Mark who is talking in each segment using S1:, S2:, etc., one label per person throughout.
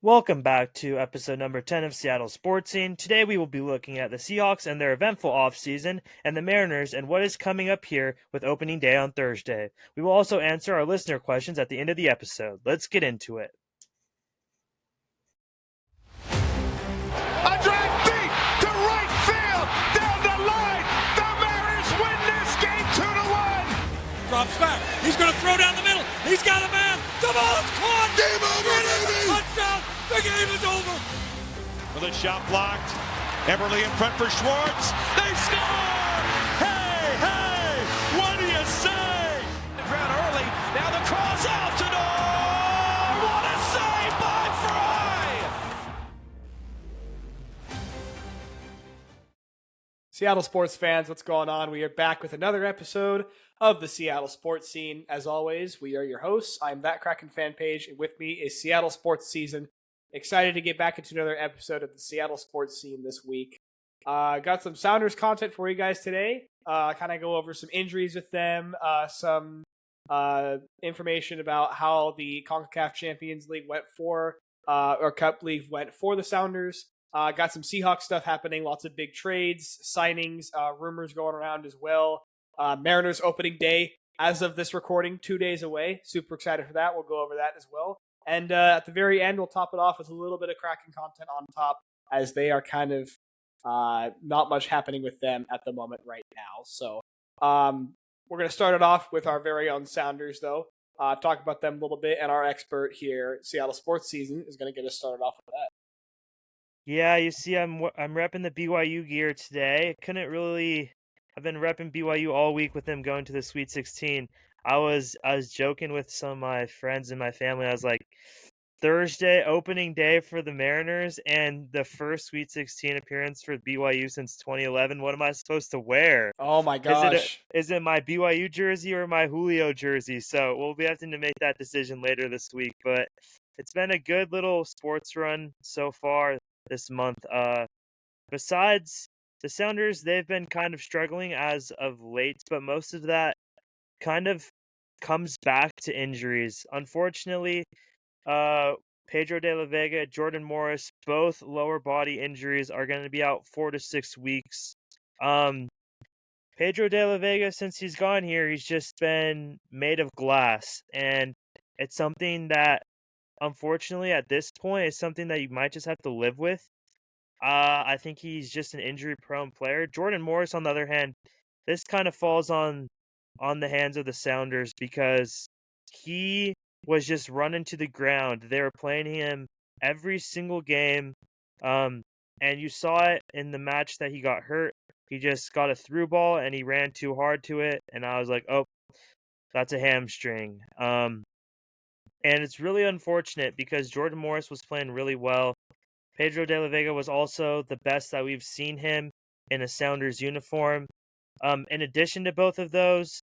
S1: Welcome back to episode number 10 of Seattle Sports Scene. Today we will be looking at the Seahawks and their eventful offseason, and the Mariners and what is coming up here with opening day on Thursday. We will also answer our listener questions at the end of the episode. Let's get into it.
S2: A drive deep to right field, down the line. The Mariners win this game 2-1.
S3: Drops back. He's going to throw down the middle. He's got a man. The ball is caught.
S2: Game over,
S3: It is
S2: baby.
S3: a touchdown. The game is over.
S2: With a shot blocked. Eberle in front for Schwartz. They score! Hey, hey! What do you say? The ground early. Now the cross out to Nor. What a save by Fry!
S4: Seattle sports fans, what's going on? We are back with another episode of the Seattle Sports Scene. As always, we are your hosts. I'm That Kraken fan page, and with me is Seattle Sports Season. Excited to get back into another episode of the Seattle Sports Scene this week. Got some Sounders content for you guys today. Kind of go over some injuries with them, some information about how the CONCACAF Champions League went for, or Cup League went for the Sounders. Got some Seahawks stuff happening, lots of big trades, signings, rumors going around as well. Mariners opening day, as of this recording, 2 days away. Super excited for that. We'll go over that as well. And at the very end, we'll top it off with a little bit of Kraken content on top, as they are kind of not much happening with them at the moment right now. So we're going to start it off with our very own Sounders, though. Talk about them a little bit, and our expert here, Seattle Sports Season, is going to get us started off with that.
S1: Yeah, you see, I'm repping the BYU gear today. I've been repping BYU all week with them going to the Sweet 16. I was joking with some of my friends and my family. I was like, Thursday, opening day for the Mariners and the first Sweet 16 appearance for BYU since 2011. What am I supposed to wear?
S4: Oh my gosh.
S1: Is it my BYU jersey or my Julio jersey? So we'll be having to make that decision later this week. But it's been a good little sports run so far this month. Besides the Sounders, they've been kind of struggling as of late, but most of that kind of comes back to injuries. Unfortunately, Pedro de la Vega, Jordan Morris, both lower body injuries are going to be out 4 to 6 weeks. Pedro de la Vega, since he's gone here, he's just been made of glass, and it's something that, unfortunately, at this point, is something that you might just have to live with. I think he's just an injury-prone player. Jordan Morris, on the other hand, this kind of falls on the hands of the Sounders because he was just running to the ground. They were playing him every single game, and you saw it in the match that he got hurt. He just got a through ball, and he ran too hard to it, and I was like, oh, that's a hamstring. And it's really unfortunate because Jordan Morris was playing really well. Pedro de la Vega was also the best that we've seen him in a Sounders uniform. In addition to both of those,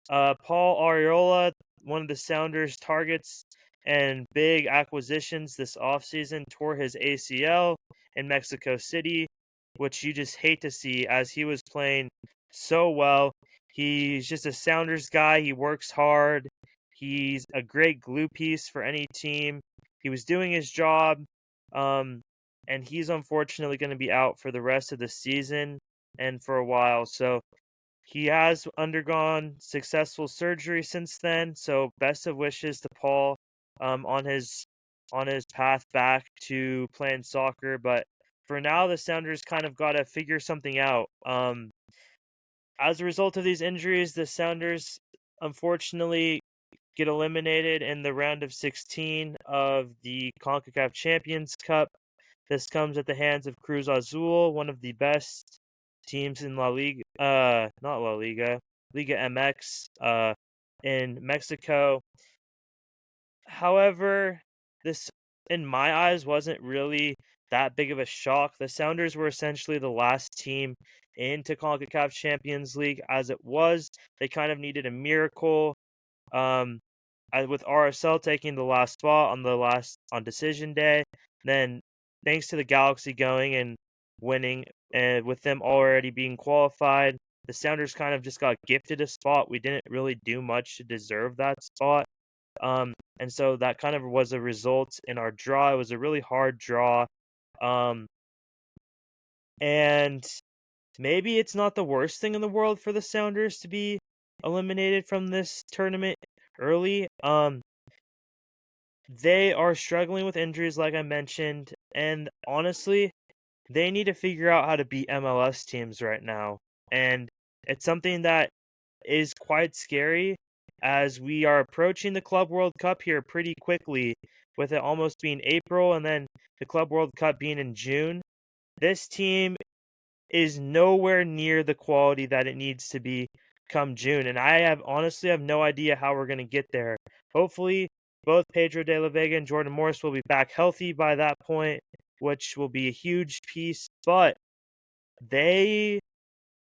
S1: Paul Arriola, one of the Sounders' targets and big acquisitions this offseason, tore his ACL in Mexico City, which you just hate to see as he was playing so well. He's just a Sounders guy. He works hard. He's a great glue piece for any team. He was doing his job. And he's unfortunately going to be out for the rest of the season and for a while. So he has undergone successful surgery since then. So best of wishes to Paul on his path back to playing soccer. But for now, the Sounders kind of got to figure something out. As a result of these injuries, the Sounders unfortunately get eliminated in the round of 16 of the CONCACAF Champions Cup. This comes at the hands of Cruz Azul, one of the best teams in La Liga, not La Liga, Liga MX, in Mexico. However, this, in my eyes, wasn't really that big of a shock. The Sounders were essentially the last team into CONCACAF Champions League as it was. They kind of needed a miracle. With RSL taking the last spot on decision day, then thanks to the Galaxy going and winning, and with them already being qualified, the Sounders kind of just got gifted a spot. We didn't really do much to deserve that spot. And so that kind of was a result in our draw. It was a really hard draw. And maybe it's not the worst thing in the world for the Sounders to be eliminated from this tournament early. They are struggling with injuries, like I mentioned, and honestly, they need to figure out how to beat MLS teams right now. And it's something that is quite scary as we are approaching the Club World Cup here pretty quickly, with it almost being April and then the Club World Cup being in June. This team is nowhere near the quality that it needs to be come June, and I have honestly have no idea how we're going to get there. Hopefully, both Pedro de la Vega and Jordan Morris will be back healthy by that point, which will be a huge piece, but they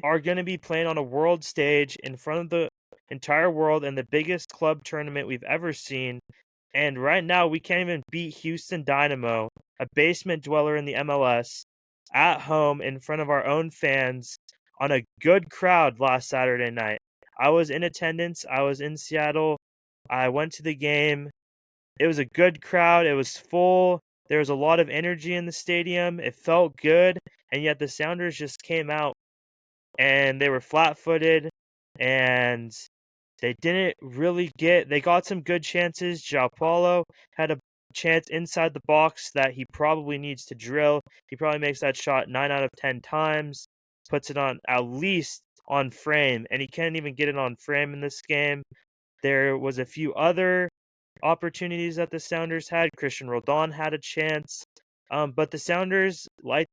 S1: are going to be playing on a world stage in front of the entire world in the biggest club tournament we've ever seen. And right now, we can't even beat Houston Dynamo, a basement dweller in the MLS, at home in front of our own fans on a good crowd last Saturday night. I was in attendance. I was in Seattle. I went to the game. It was a good crowd. It was full. There was a lot of energy in the stadium. It felt good. And yet the Sounders just came out and they were flat-footed and they didn't really they got some good chances. João Paulo had a chance inside the box that he probably needs to drill. He probably makes that shot 9 out of 10 times, puts it on at least on frame, and he can't even get it on frame in this game. There was a few other opportunities that the Sounders had. Christian Roldan had a chance. But the Sounders, like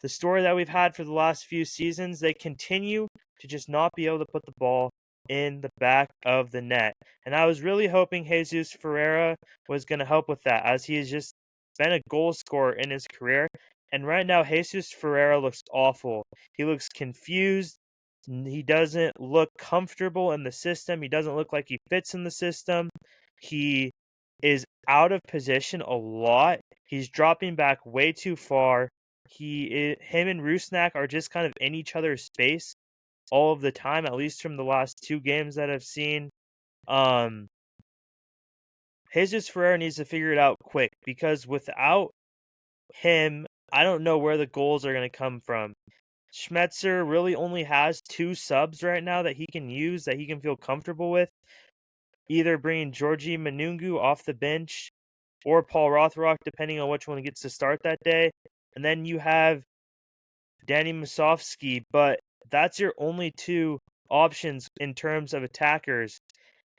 S1: the story that we've had for the last few seasons, they continue to just not be able to put the ball in the back of the net. And I was really hoping Jesus Ferreira was going to help with that, as he has just been a goal scorer in his career. And right now, Jesus Ferreira looks awful. He looks confused. He doesn't look comfortable in the system. He doesn't look like he fits in the system. He is out of position a lot. He's dropping back way too far. Him and Rusnak are just kind of in each other's space all of the time, at least from the last 2 games that I've seen. Um, Jesus Ferreira needs to figure it out quick, because without him, I don't know where the goals are going to come from. Schmetzer really only has 2 subs right now that he can use, that he can feel comfortable with. Either bringing Georgi Manungu off the bench or Paul Rothrock, depending on which one gets to start that day. And then you have Danny Musovski, but that's your only 2 options in terms of attackers.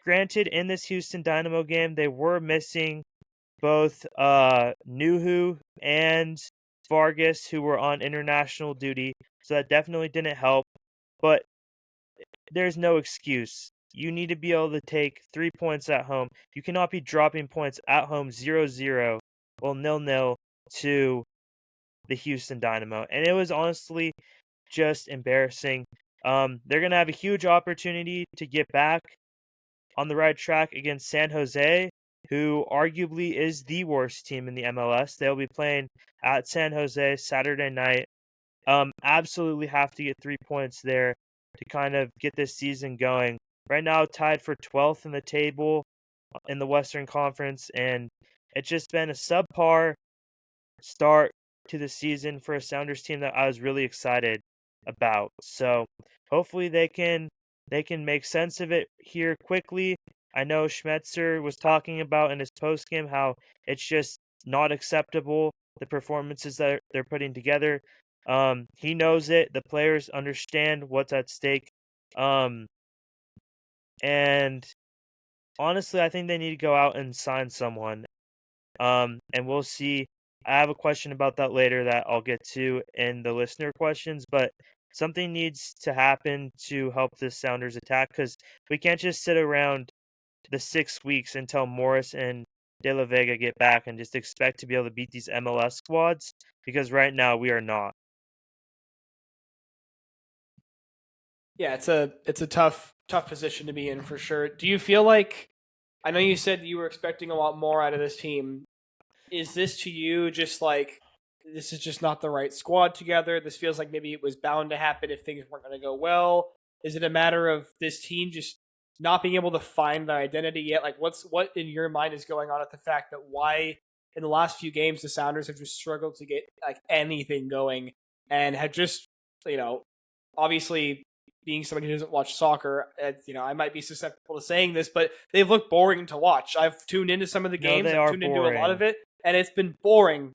S1: Granted, in this Houston Dynamo game, they were missing both Nuhu and Vargas, who were on international duty, so that definitely didn't help. But there's no excuse. You need to be able to take 3 points at home. You cannot be dropping points at home 0-0, well, 0-0 to the Houston Dynamo. And it was honestly just embarrassing. They're going to have a huge opportunity to get back on the right track against San Jose, who arguably is the worst team in the MLS. They'll be playing at San Jose Saturday night. Absolutely have to get 3 points there to kind of get this season going. Right now, tied for 12th in the table in the Western Conference, and it's just been a subpar start to the season for a Sounders team that I was really excited about. So hopefully they can make sense of it here quickly. I know Schmetzer was talking about in his postgame how it's just not acceptable, the performances that they're putting together. He knows it. The players understand what's at stake. And honestly, I think they need to go out and sign someone. And we'll see. I have a question about that later that I'll get to in the listener questions, but something needs to happen to help the Sounders attack, because we can't just sit around the 6 weeks until Morris and De La Vega get back and just expect to be able to beat these MLS squads, because right now we are not.
S4: Yeah, it's a tough position to be in for sure. Do you feel like, I know you said you were expecting a lot more out of this team. Is this to you just like, this is just not the right squad together? This feels like maybe it was bound to happen if things weren't going to go well. Is it a matter of this team just not being able to find their identity yet? Like, what in your mind is going on at the fact that why in the last few games the Sounders have just struggled to get like anything going and have just, you know, obviously being somebody who doesn't watch soccer, I might be susceptible to saying this, but they've looked boring to watch. I've tuned into some of the
S1: No,
S4: games,
S1: they
S4: I've
S1: are
S4: tuned into a lot of
S1: boring.
S4: it, and it's been boring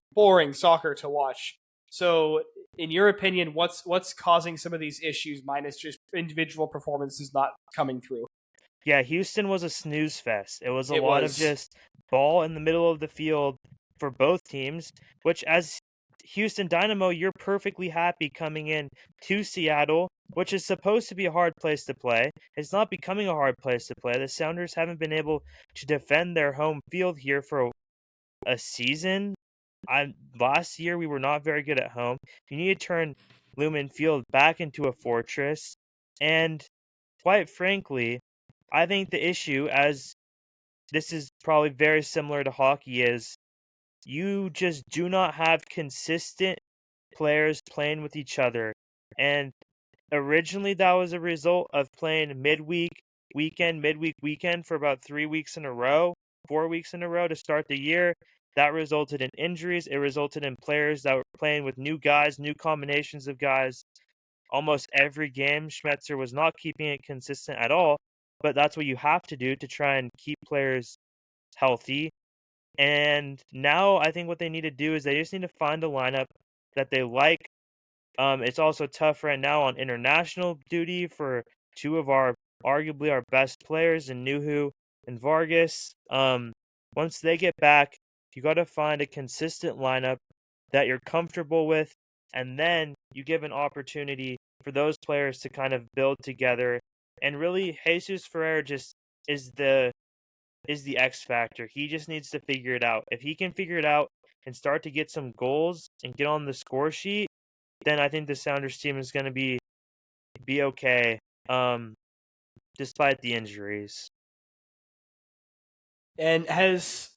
S4: soccer to watch. So, in your opinion, what's causing some of these issues, minus just individual performances not coming through?
S1: Yeah, Houston was a snooze fest. It was a
S4: It
S1: lot of
S4: was.
S1: just ball in the middle of the field for both teams, which as Houston Dynamo, you're perfectly happy coming in to Seattle, which is supposed to be a hard place to play. It's not becoming a hard place to play. The Sounders haven't been able to defend their home field here for a season. Last year we were not very good at home. You need to turn Lumen Field back into a fortress, and quite frankly, I think the issue, as this is probably very similar to hockey, is you just do not have consistent players playing with each other. And originally, that was a result of playing midweek, weekend for about 3 weeks in a row, 4 weeks in a row to start the year. That resulted in injuries. It resulted in players that were playing with new guys, new combinations of guys. Almost every game, Schmetzer was not keeping it consistent at all, but that's what you have to do to try and keep players healthy. And now I think what they need to do is they just need to find a lineup that they like. It's also tough right now on international duty for two of our arguably our best players in Nuhu and Vargas. Once they get back, you got to find a consistent lineup that you're comfortable with, and then you give an opportunity for those players to kind of build together. And really, Jesus Ferreira just is the X factor. He just needs to figure it out. If he can figure it out and start to get some goals and get on the score sheet, then I think the Sounders team is going to be okay, despite the injuries.
S4: And has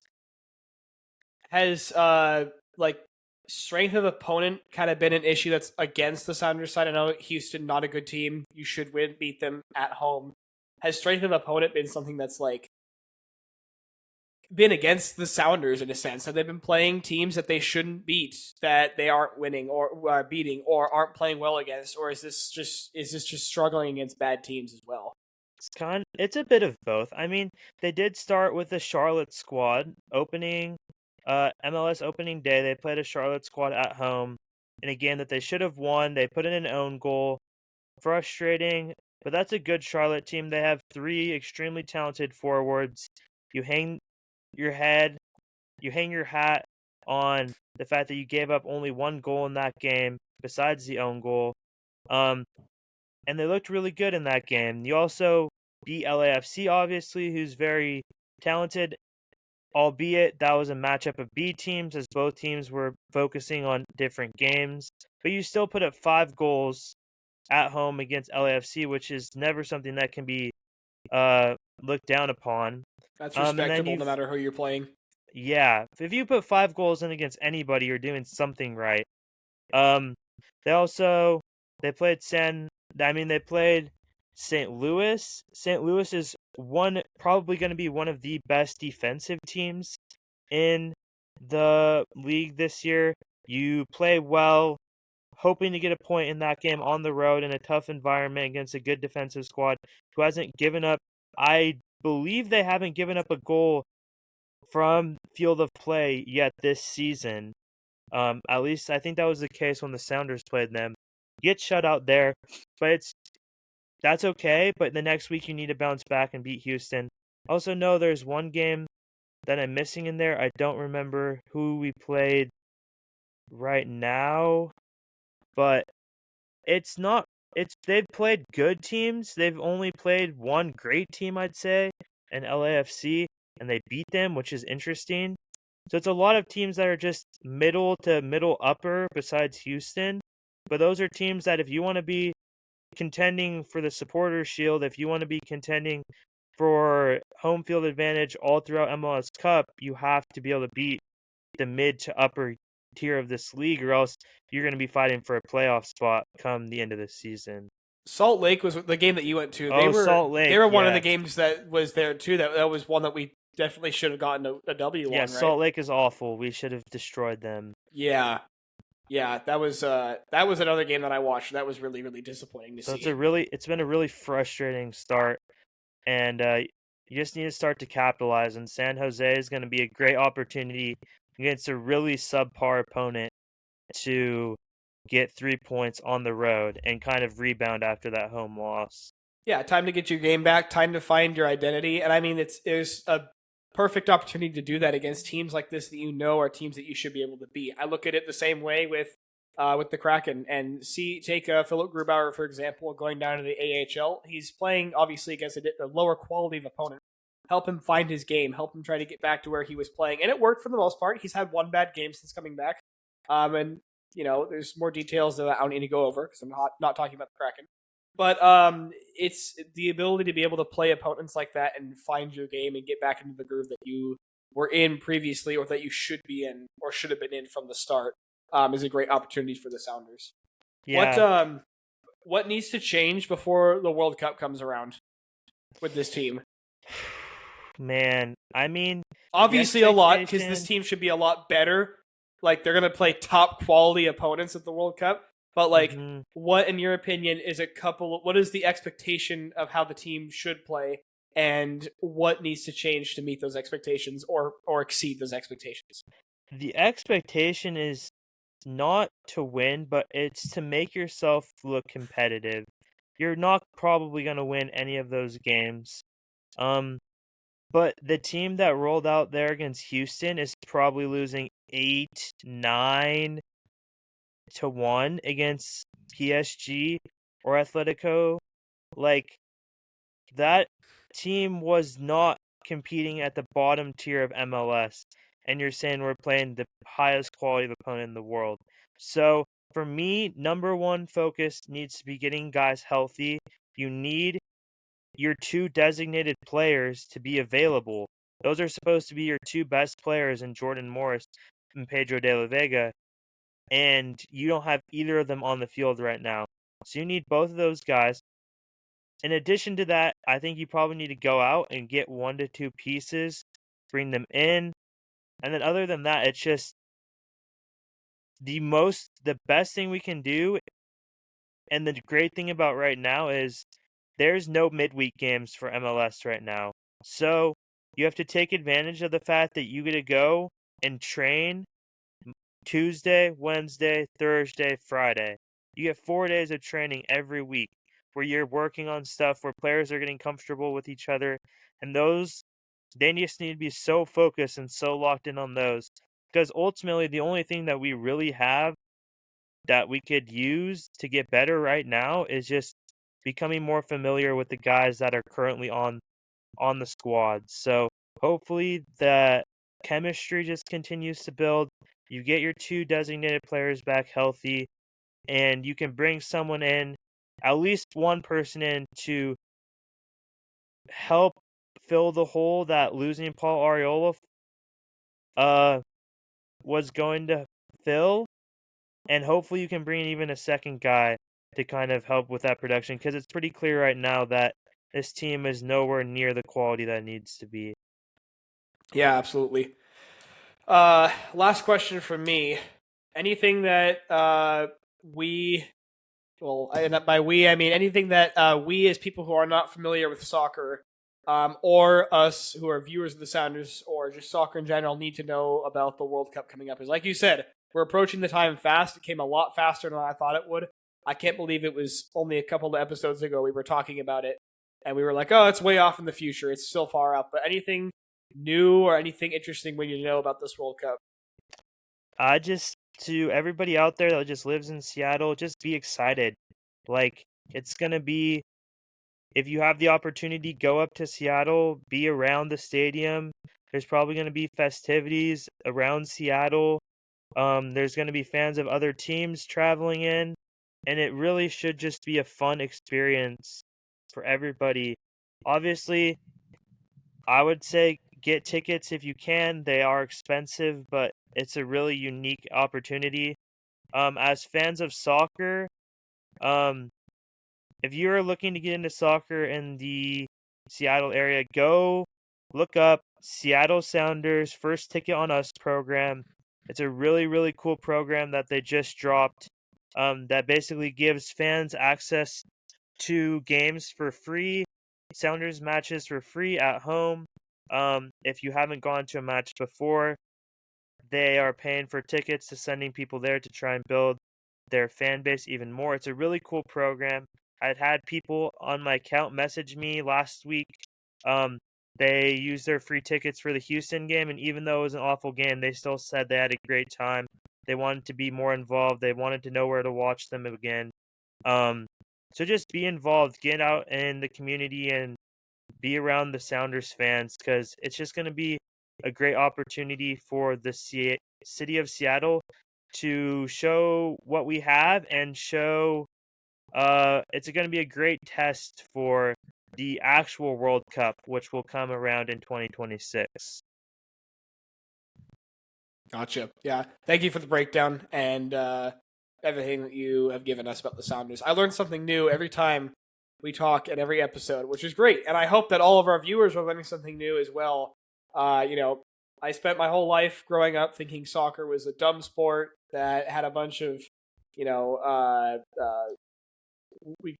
S4: like strength of opponent kind of been an issue that's against the Sounders side? I know Houston, not a good team. You should beat them at home. Has strength of opponent been something that's like been against the Sounders in a sense? Have they been playing teams that they shouldn't beat, that they aren't winning or beating, or aren't playing well against, or is this just struggling against bad teams as well?
S1: It's a bit of both. I mean, they did start with the Charlotte squad opening MLS opening day. They played a Charlotte squad at home in a game that they should have won. They put in an own goal. Frustrating, but that's a good Charlotte team. They have three extremely talented forwards. You hang your head, you hang your hat on the fact that you gave up only one goal in that game besides the own goal. Um, and they looked really good in that game. You also beat LAFC, obviously, who's very talented, albeit that was a matchup of B teams, as both teams were focusing on different games. But you still put up 5 goals at home against LAFC, which is never something that can be looked down upon.
S4: That's
S1: And then
S4: respectable, no matter who you're playing.
S1: yeah, if you put 5 goals in against anybody, you're doing something right. Um, they also they played they played St. Louis. St. Louis is probably going to be one of the best defensive teams in the league this year. You play well, hoping to get a point in that game on the road in a tough environment against a good defensive squad who hasn't given up. I believe they haven't given up a goal from field of play yet this season. At least I think that was the case when the Sounders played them. Get shut out there, but that's okay. But the next week you need to bounce back and beat Houston. Also, know there's one game that I'm missing in there. I don't remember who we played right now, but it's not. They've played good teams. They've only played one great team, I'd say, in LAFC, and they beat them, which is interesting. So it's a lot of teams that are just middle to middle upper besides Houston. But those are teams that if you want to be contending for the supporters shield, if you want to be contending for home field advantage all throughout MLS Cup, you have to be able to beat the mid to upper tier of this league, or else you're going to be fighting for a playoff spot come the end of the season.
S4: Salt Lake was the game that you went to.
S1: Oh, Salt Lake,
S4: they were one of the
S1: yeah.
S4: games that was there too. That was one that we definitely should have gotten a W
S1: Yeah,
S4: on, right?
S1: Salt Lake is awful. We should have destroyed them.
S4: Yeah, yeah. That was another game that I watched. That was really really disappointing to
S1: So
S4: see.
S1: it's been a really frustrating start, and you just need to start to capitalize. And San Jose is going to be a great opportunity against a really subpar opponent to get 3 points on the road and kind of rebound after that home loss.
S4: Yeah, time to get your game back. Time to find your identity. And I mean, it's a perfect opportunity to do that against teams like this that you know are teams that you should be able to beat. I look at it the same way with the Kraken and take Philip Grubauer for example, going down to the AHL. He's playing obviously against a lower quality of opponent. Help him find his game. Help him try to get back to where he was playing, and it worked for the most part. He's had one bad game since coming back, and there's more details that I don't need to go over because I'm not talking about the Kraken. But it's the ability to be able to play opponents like that and find your game and get back into the groove that you were in previously, or that you should be in, or should have been in from the start, is a great opportunity for the Sounders.
S1: Yeah.
S4: What needs to change before the World Cup comes around with this team?
S1: Man, I mean,
S4: Obviously, a lot, because this
S1: expectation-
S4: team should be a lot better. Like, they're going to play top quality opponents at the World Cup. But, like,
S1: Mhm.
S4: what, in your opinion, what is the expectation of how the team should play? And what needs to change to meet those expectations or exceed those expectations?
S1: The expectation is not to win, but it's to make yourself look competitive. You're not probably going to win any of those games. But the team that rolled out there against Houston is probably losing 8-9 to 1 against PSG or Atletico. Like, that team was not competing at the bottom tier of MLS, and you're saying we're playing the highest quality of opponent in the world. So for me, number one focus needs to be getting guys healthy. You need your two designated players to be available. Those are supposed to be your two best players in Jordan Morris and Pedro de la Vega, and you don't have either of them on the field right now. So you need both of those guys. In addition to that, I think you probably need to go out and get 1 to 2 pieces, bring them in, and then other than that, it's just the best thing we can do. And the great thing about right now is there's no midweek games for MLS right now. So you have to take advantage of the fact that you get to go and train Tuesday, Wednesday, Thursday, Friday. You get 4 days of training every week where you're working on stuff where players are getting comfortable with each other. And they just need to be so focused and so locked in on those. Because ultimately, the only thing that we really have that we could use to get better right now is just becoming more familiar with the guys that are currently on the squad. So hopefully the chemistry just continues to build. You get your two designated players back healthy, and you can bring someone in, at least one person in, to help fill the hole that losing Paul Arriola was going to fill. And hopefully you can bring in even a second guy to kind of help with that production, because it's pretty clear right now that this team is nowhere near the quality that it needs to be.
S4: Yeah, absolutely. Last question from me. Anything that we, well, and by we I mean anything that we as people who are not familiar with soccer, or us who are viewers of the Sounders or just soccer in general, need to know about the World Cup coming up? Is, like you said, we're approaching the time fast. It came a lot faster than I thought it would. I can't believe it was only a couple of episodes ago we were talking about it, and we were like, "Oh, it's way off in the future. It's still far out." But anything new or anything interesting we need to know about this World Cup?
S1: To everybody out there that just lives in Seattle, just be excited. Like, it's going to be, if you have the opportunity, go up to Seattle, be around the stadium. There's probably going to be festivities around Seattle. There's going to be fans of other teams traveling in, and it really should just be a fun experience for everybody. Obviously, I would say get tickets if you can. They are expensive, but it's a really unique opportunity. As fans of soccer, um, if you're looking to get into soccer in the Seattle area, go look up Seattle Sounders First Ticket on Us program. It's a really, really cool program that they just dropped that basically gives fans access to games for free, Sounders matches for free at home. If you haven't gone to a match before, they are paying for tickets to sending people there to try and build their fan base even more. It's a really cool program. I'd had people on my account message me last week. Um, they used their free tickets for the Houston game, and even though it was an awful game, they still said they had a great time. They wanted to be more involved. They wanted to know where to watch them again. Um, so just be involved, get out in the community, and be around the Sounders fans because it's just going to be a great opportunity for the city of Seattle to show what we have and show it's going to be a great test for the actual World Cup, which will come around in 2026.
S4: Gotcha. Yeah. Thank you for the breakdown and everything that you have given us about the Sounders. I learned something new every time we talk in every episode, which is great. And I hope that all of our viewers are learning something new as well. I spent my whole life growing up thinking soccer was a dumb sport that had a bunch of, you know, we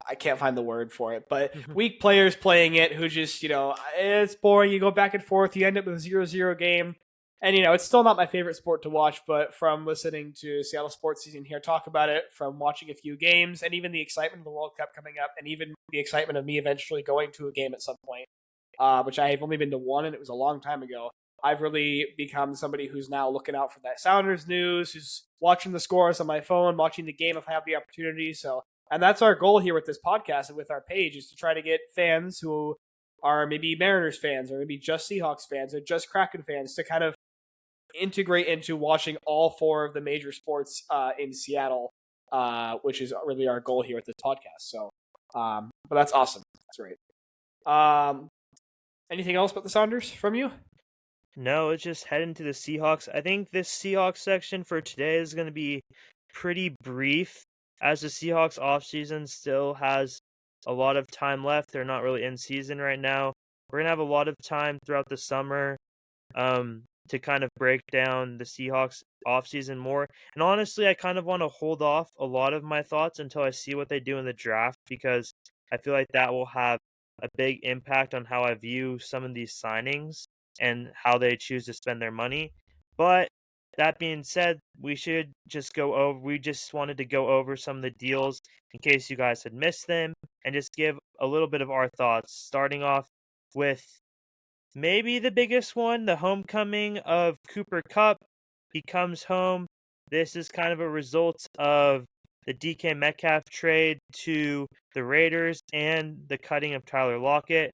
S4: I can't find the word for it, but weak players playing it who just, it's boring. You go back and forth. You end up with a 0-0 game. And, it's still not my favorite sport to watch, but from listening to Seattle Sports Season here talk about it, from watching a few games, and even the excitement of the World Cup coming up, and even the excitement of me eventually going to a game at some point, which I have only been to one, and it was a long time ago. I've really become somebody who's now looking out for that Sounders news, who's watching the scores on my phone, watching the game if I have the opportunity. And that's our goal here with this podcast and with our page, is to try to get fans who are maybe Mariners fans or maybe just Seahawks fans or just Kraken fans to kind of integrate into watching all four of the major sports in Seattle, which is really our goal here with this podcast. So, but that's awesome. That's great. Anything else about the Sounders from you?
S1: No, it's just heading to the Seahawks. I think this Seahawks section for today is going to be pretty brief, as the Seahawks offseason still has a lot of time left. They're not really in season right now. We're going to have a lot of time throughout the summer to kind of break down the Seahawks offseason more. And honestly, I kind of want to hold off a lot of my thoughts until I see what they do in the draft, because I feel like that will have a big impact on how I view some of these signings and how they choose to spend their money. But that being said, we just wanted to go over some of the deals in case you guys had missed them and just give a little bit of our thoughts, starting off with maybe the biggest one, the homecoming of Cooper Kupp. He comes home. This is kind of a result of the DK Metcalf trade to the Raiders and the cutting of Tyler Lockett.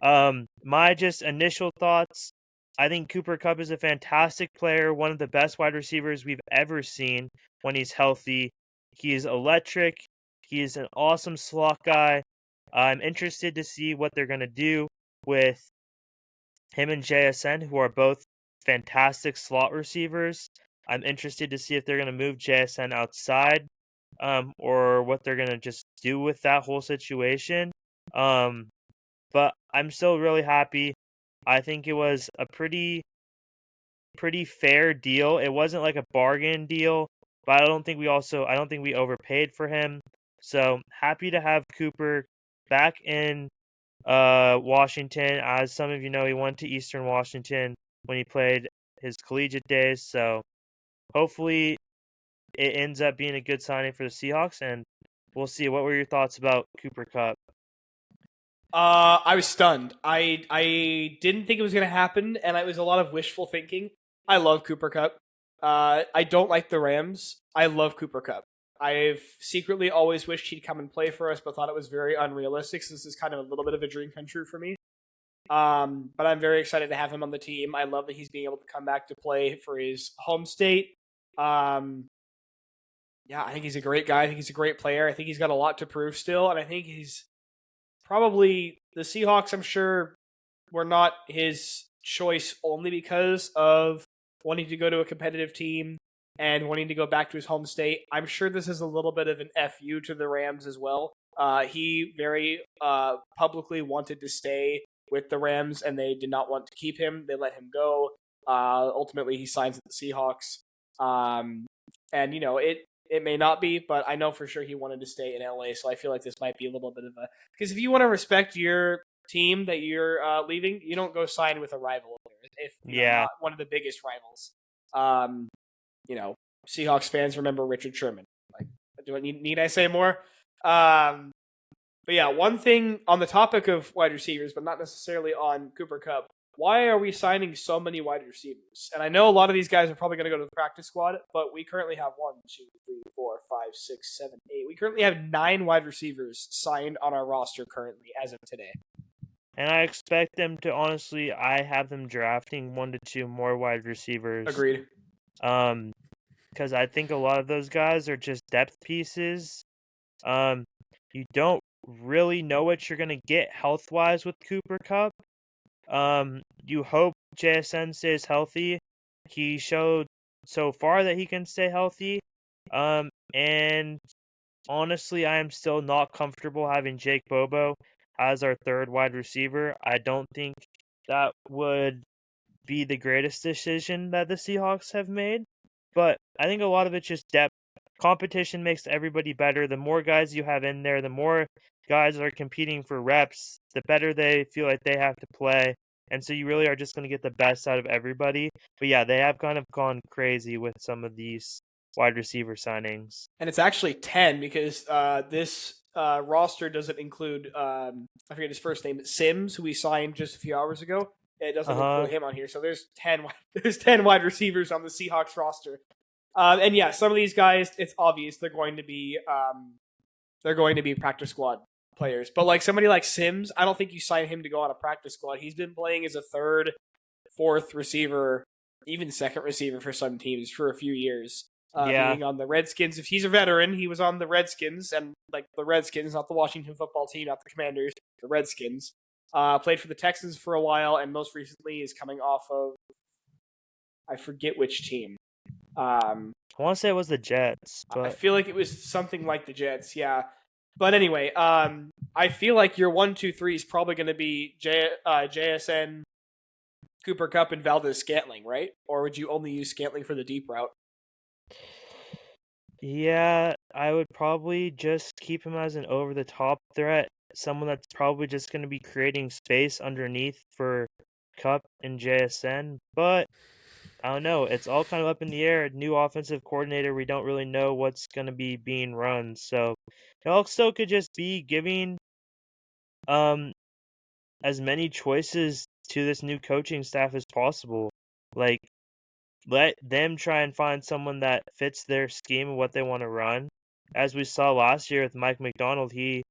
S1: My just initial thoughts, I think Cooper Kupp is a fantastic player, one of the best wide receivers we've ever seen when he's healthy. He is electric. He is an awesome slot guy. I'm interested to see what they're going to do with him and JSN, who are both fantastic slot receivers. I'm interested to see if they're going to move JSN outside, or what they're going to just do with that whole situation. But I'm still really happy. I think it was a pretty fair deal. It wasn't like a bargain deal, but I don't think we overpaid for him. So happy to have Cooper back in Washington. As some of you know, he went to Eastern Washington when he played his collegiate days. So hopefully it ends up being a good signing for the Seahawks, and we'll see. What were your thoughts about Cooper Kupp?
S4: I was stunned. I didn't think it was going to happen, and it was a lot of wishful thinking. I love Cooper Kupp. I don't like the Rams. I love Cooper Kupp. I've secretly always wished he'd come and play for us, but thought it was very unrealistic. So this is kind of a little bit of a dream come true for me. But I'm very excited to have him on the team. I love that he's being able to come back to play for his home state. Yeah, I think he's a great guy. I think he's a great player. I think he's got a lot to prove still, and I think he's probably the Seahawks, I'm sure, were not his choice only because of wanting to go to a competitive team and wanting to go back to his home state. I'm sure this is a little bit of an FU to the Rams as well. He very publicly wanted to stay with the Rams, and they did not want to keep him. They let him go. Ultimately, he signs with the Seahawks. And it may not be, but I know for sure he wanted to stay in LA. So I feel like this might be a little bit of a, because if you want to respect your team that you're leaving, you don't go sign with a rival if not one of the biggest rivals. Seahawks fans remember Richard Sherman. Like, need I say more? But yeah, one thing on the topic of wide receivers, but not necessarily on Cooper Kupp. Why are we signing so many wide receivers? And I know a lot of these guys are probably going to go to the practice squad, but we currently have 1, 2, 3, 4, 5, 6, 7, 8. We currently have 9 wide receivers signed on our roster currently as of today.
S1: And I expect them to, honestly, I have them drafting 1 to 2 more wide receivers.
S4: Agreed.
S1: Because I think a lot of those guys are just depth pieces. You don't really know what you're going to get health-wise with Cooper Kupp. You hope JSN stays healthy. He showed so far that he can stay healthy. And honestly, I am still not comfortable having Jake Bobo as our third wide receiver. I don't think that would be the greatest decision that the Seahawks have made. But I think a lot of it's just depth. Competition makes everybody better. The more guys you have in there, the more guys are competing for reps, the better they feel like they have to play. And so you really are just going to get the best out of everybody. But yeah, they have kind of gone crazy with some of these wide receiver signings.
S4: And it's actually 10 because this roster doesn't include, I forget his first name, Sims, who we signed just a few hours ago. It doesn't include him on here. So there's 10 wide receivers on the Seahawks roster. And yeah, some of these guys, it's obvious they're going to be practice squad players. But like somebody like Sims, I don't think you sign him to go on a practice squad. He's been playing as a third, fourth receiver, even second receiver for some teams for a few years. Being on the Redskins. If he's a veteran, he was on the Redskins, and like the Redskins, not the Washington football team, not the Commanders, the Redskins. Played for the Texans for a while, and most recently is coming off of, I forget which team.
S1: I want to say it was the Jets, but
S4: I feel like it was something like the Jets, yeah. But anyway, I feel like your 1, 2, 3 is probably going to be JSN, Cooper Kupp, and Valdez-Scantling, right? Or would you only use Scantling for the deep route?
S1: Yeah, I would probably just keep him as an over-the-top threat, someone that's probably just going to be creating space underneath for Kupp and JSN, but I don't know. It's all kind of up in the air. New offensive coordinator, we don't really know what's going to be being run, so it also could just be giving as many choices to this new coaching staff as possible. Like, let them try and find someone that fits their scheme and what they want to run. As we saw last year with Mike McDonald, he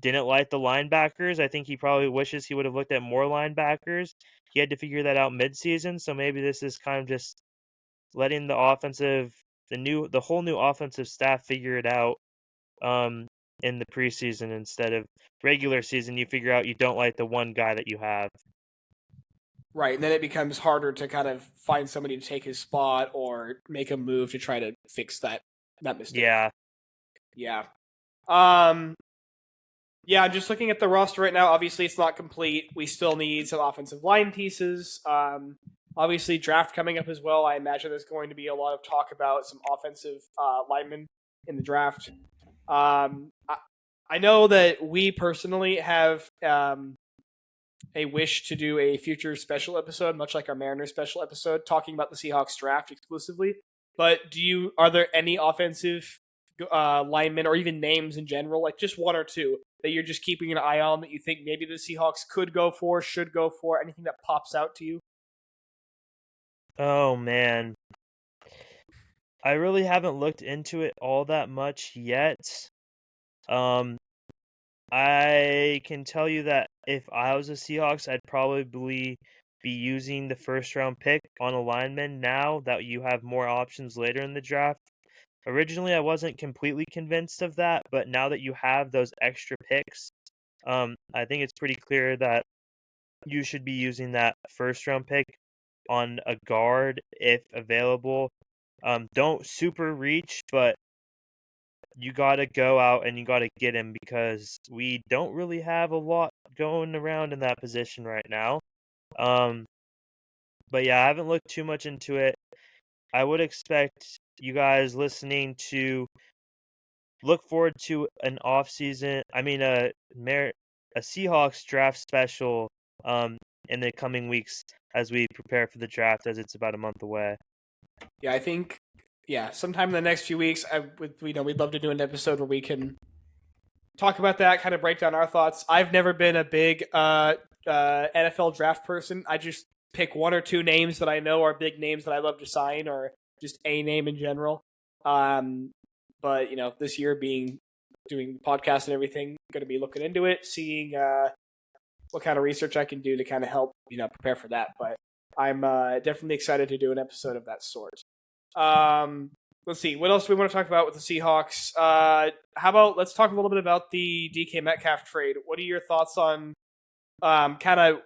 S1: didn't like the linebackers. I think he probably wishes he would have looked at more linebackers. He had to figure that out midseason, so maybe this is kind of just letting the whole new offensive staff figure it out in the preseason instead of regular season. You figure out you don't like the one guy that you have.
S4: Right, and then it becomes harder to kind of find somebody to take his spot or make a move to try to fix that mistake. Yeah. I'm just looking at the roster right now. Obviously, it's not complete. We still need some offensive line pieces. Obviously, draft coming up as well. I imagine there's going to be a lot of talk about some offensive linemen in the draft. I know that we personally have a wish to do a future special episode, much like our Mariners special episode, talking about the Seahawks draft exclusively. But are there any offensive linemen or even names in general, like just 1 or 2, that you're just keeping an eye on that you think maybe the Seahawks could go for, should go for, anything that pops out to you?
S1: Oh, man. I really haven't looked into it all that much yet. I can tell you that if I was a Seahawks, I'd probably be using the first round pick on a lineman now that you have more options later in the draft. Originally, I wasn't completely convinced of that, but now that you have those extra picks, I think it's pretty clear that you should be using that first round pick on a guard if available. Don't super reach, but you gotta go out and you gotta get him because we don't really have a lot going around in that position right now. Um, but yeah, I haven't looked too much into it. I would expect you guys listening to look forward to an off season. I mean, a Seahawks draft special in the coming weeks as we prepare for the draft, as it's about a month away.
S4: Yeah, I think sometime in the next few weeks, we'd love to do an episode where we can talk about that, kind of break down our thoughts. I've never been a big NFL draft person. I just pick one or two names that I know are big names that I love to sign, or just a name in general. But this year being doing podcast and everything, going to be looking into it, seeing what kind of research I can do to kind of help prepare for that. But I'm definitely excited to do an episode of that sort. Let's see. What else do we want to talk about with the Seahawks? How about let's talk a little bit about the DK Metcalf trade. What are your thoughts on kind of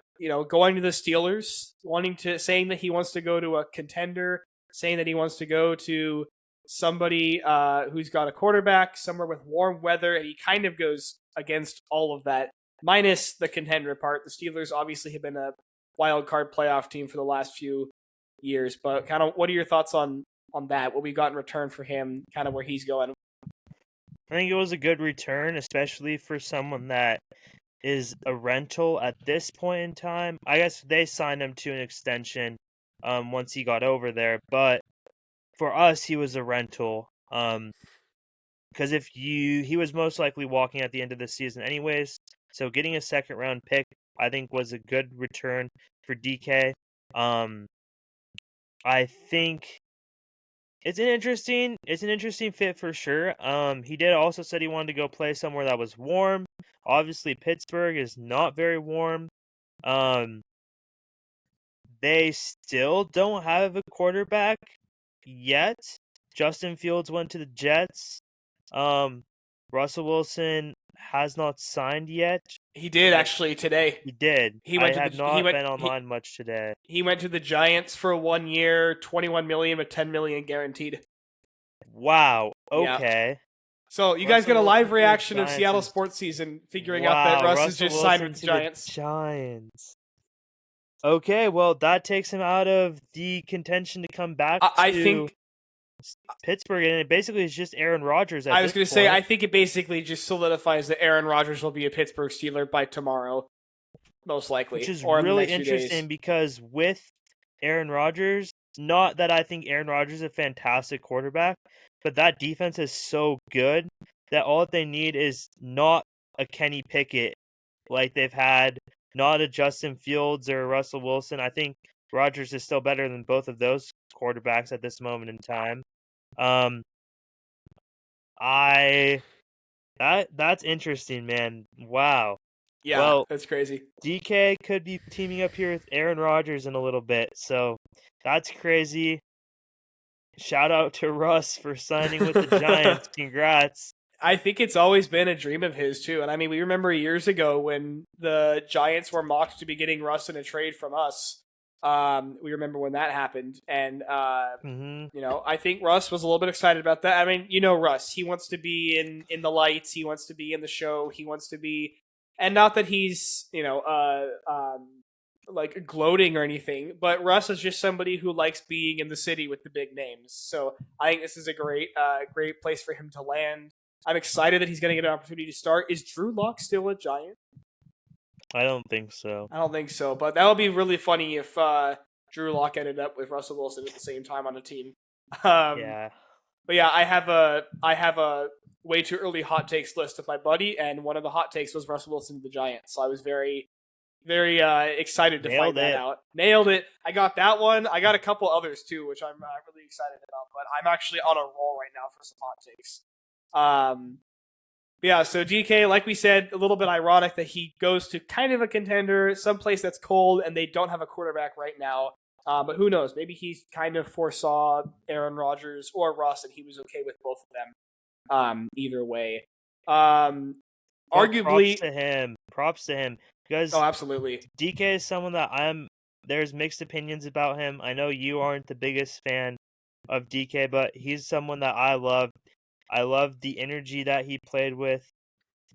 S4: going to the Steelers, saying that he wants to go to a contender, saying that he wants to go to somebody who's got a quarterback somewhere with warm weather, and he kind of goes against all of that, minus the contender part. The Steelers obviously have been a wild card playoff team for the last few years, but kind of what are your thoughts on that? What we got in return for him, kind of where he's going?
S1: I think it was a good return, especially for someone that is a rental at this point in time. I guess they signed him to an extension once he got over there, but for us, he was a rental. Because he was most likely walking at the end of the season anyways. So getting a second round pick, I think, was a good return for DK. I think it's an interesting fit for sure. He did also said he wanted to go play somewhere that was warm. Obviously, Pittsburgh is not very warm. They still don't have a quarterback yet. Justin Fields went to the Jets. Russell Wilson has not signed yet.
S4: He did actually today.
S1: He did. I have not been online much today.
S4: He went to the Giants for 1 year, $21 million with $10 million guaranteed.
S1: Wow. Okay.
S4: Yeah. So you guys get a live reaction of Seattle sports season, figuring out that Russ is just signed with the
S1: Giants. Okay, well that takes him out of the contention to come back.
S4: I think
S1: Pittsburgh, and it basically is just Aaron Rodgers.
S4: I was going to say, I think it basically just solidifies that Aaron Rodgers will be a Pittsburgh Steeler by tomorrow, most likely.
S1: Which is really interesting because with Aaron Rodgers, not that I think Aaron Rodgers is a fantastic quarterback, but that defense is so good that all they need is not a Kenny Pickett like they've had, not a Justin Fields or a Russell Wilson. I think Rodgers is still better than both of those quarterbacks at this moment in time. That's interesting, man. Wow.
S4: Yeah, well, that's crazy.
S1: DK could be teaming up here with Aaron Rodgers in a little bit, so that's crazy. Shout out to Russ for signing with the Giants. Congrats.
S4: I think it's always been a dream of his, too. And I mean, we remember years ago when the Giants were mocked to be getting Russ in a trade from us. We remember when that happened. And, I think Russ was a little bit excited about that. I mean, Russ, he wants to be in the lights. He wants to be in the show. He wants to be, and not that he's, like gloating or anything, but Russ is just somebody who likes being in the city with the big names. So I think this is a great place for him to land. I'm excited that he's going to get an opportunity to start. Is Drew Lock still a Giant?
S1: I don't think so.
S4: But that would be really funny if Drew Lock ended up with Russell Wilson at the same time on a team.
S1: Yeah.
S4: But yeah, I have a way too early hot takes list with my buddy, and one of the hot takes was Russell Wilson to the Giants. So I was very, very excited to find that out. Nailed it. I got that one. I got a couple others too, which I'm really excited about. But I'm actually on a roll right now for some hot takes. Yeah, so DK, like we said, a little bit ironic that he goes to kind of a contender, someplace that's cold, and they don't have a quarterback right now. But who knows? Maybe he kind of foresaw Aaron Rodgers or Russ, and he was okay with both of them. Either way, arguably,
S1: props to him, because
S4: absolutely,
S1: DK is someone that there's mixed opinions about him. I know you aren't the biggest fan, of DK, but he's someone that I love. I love the energy that he played with,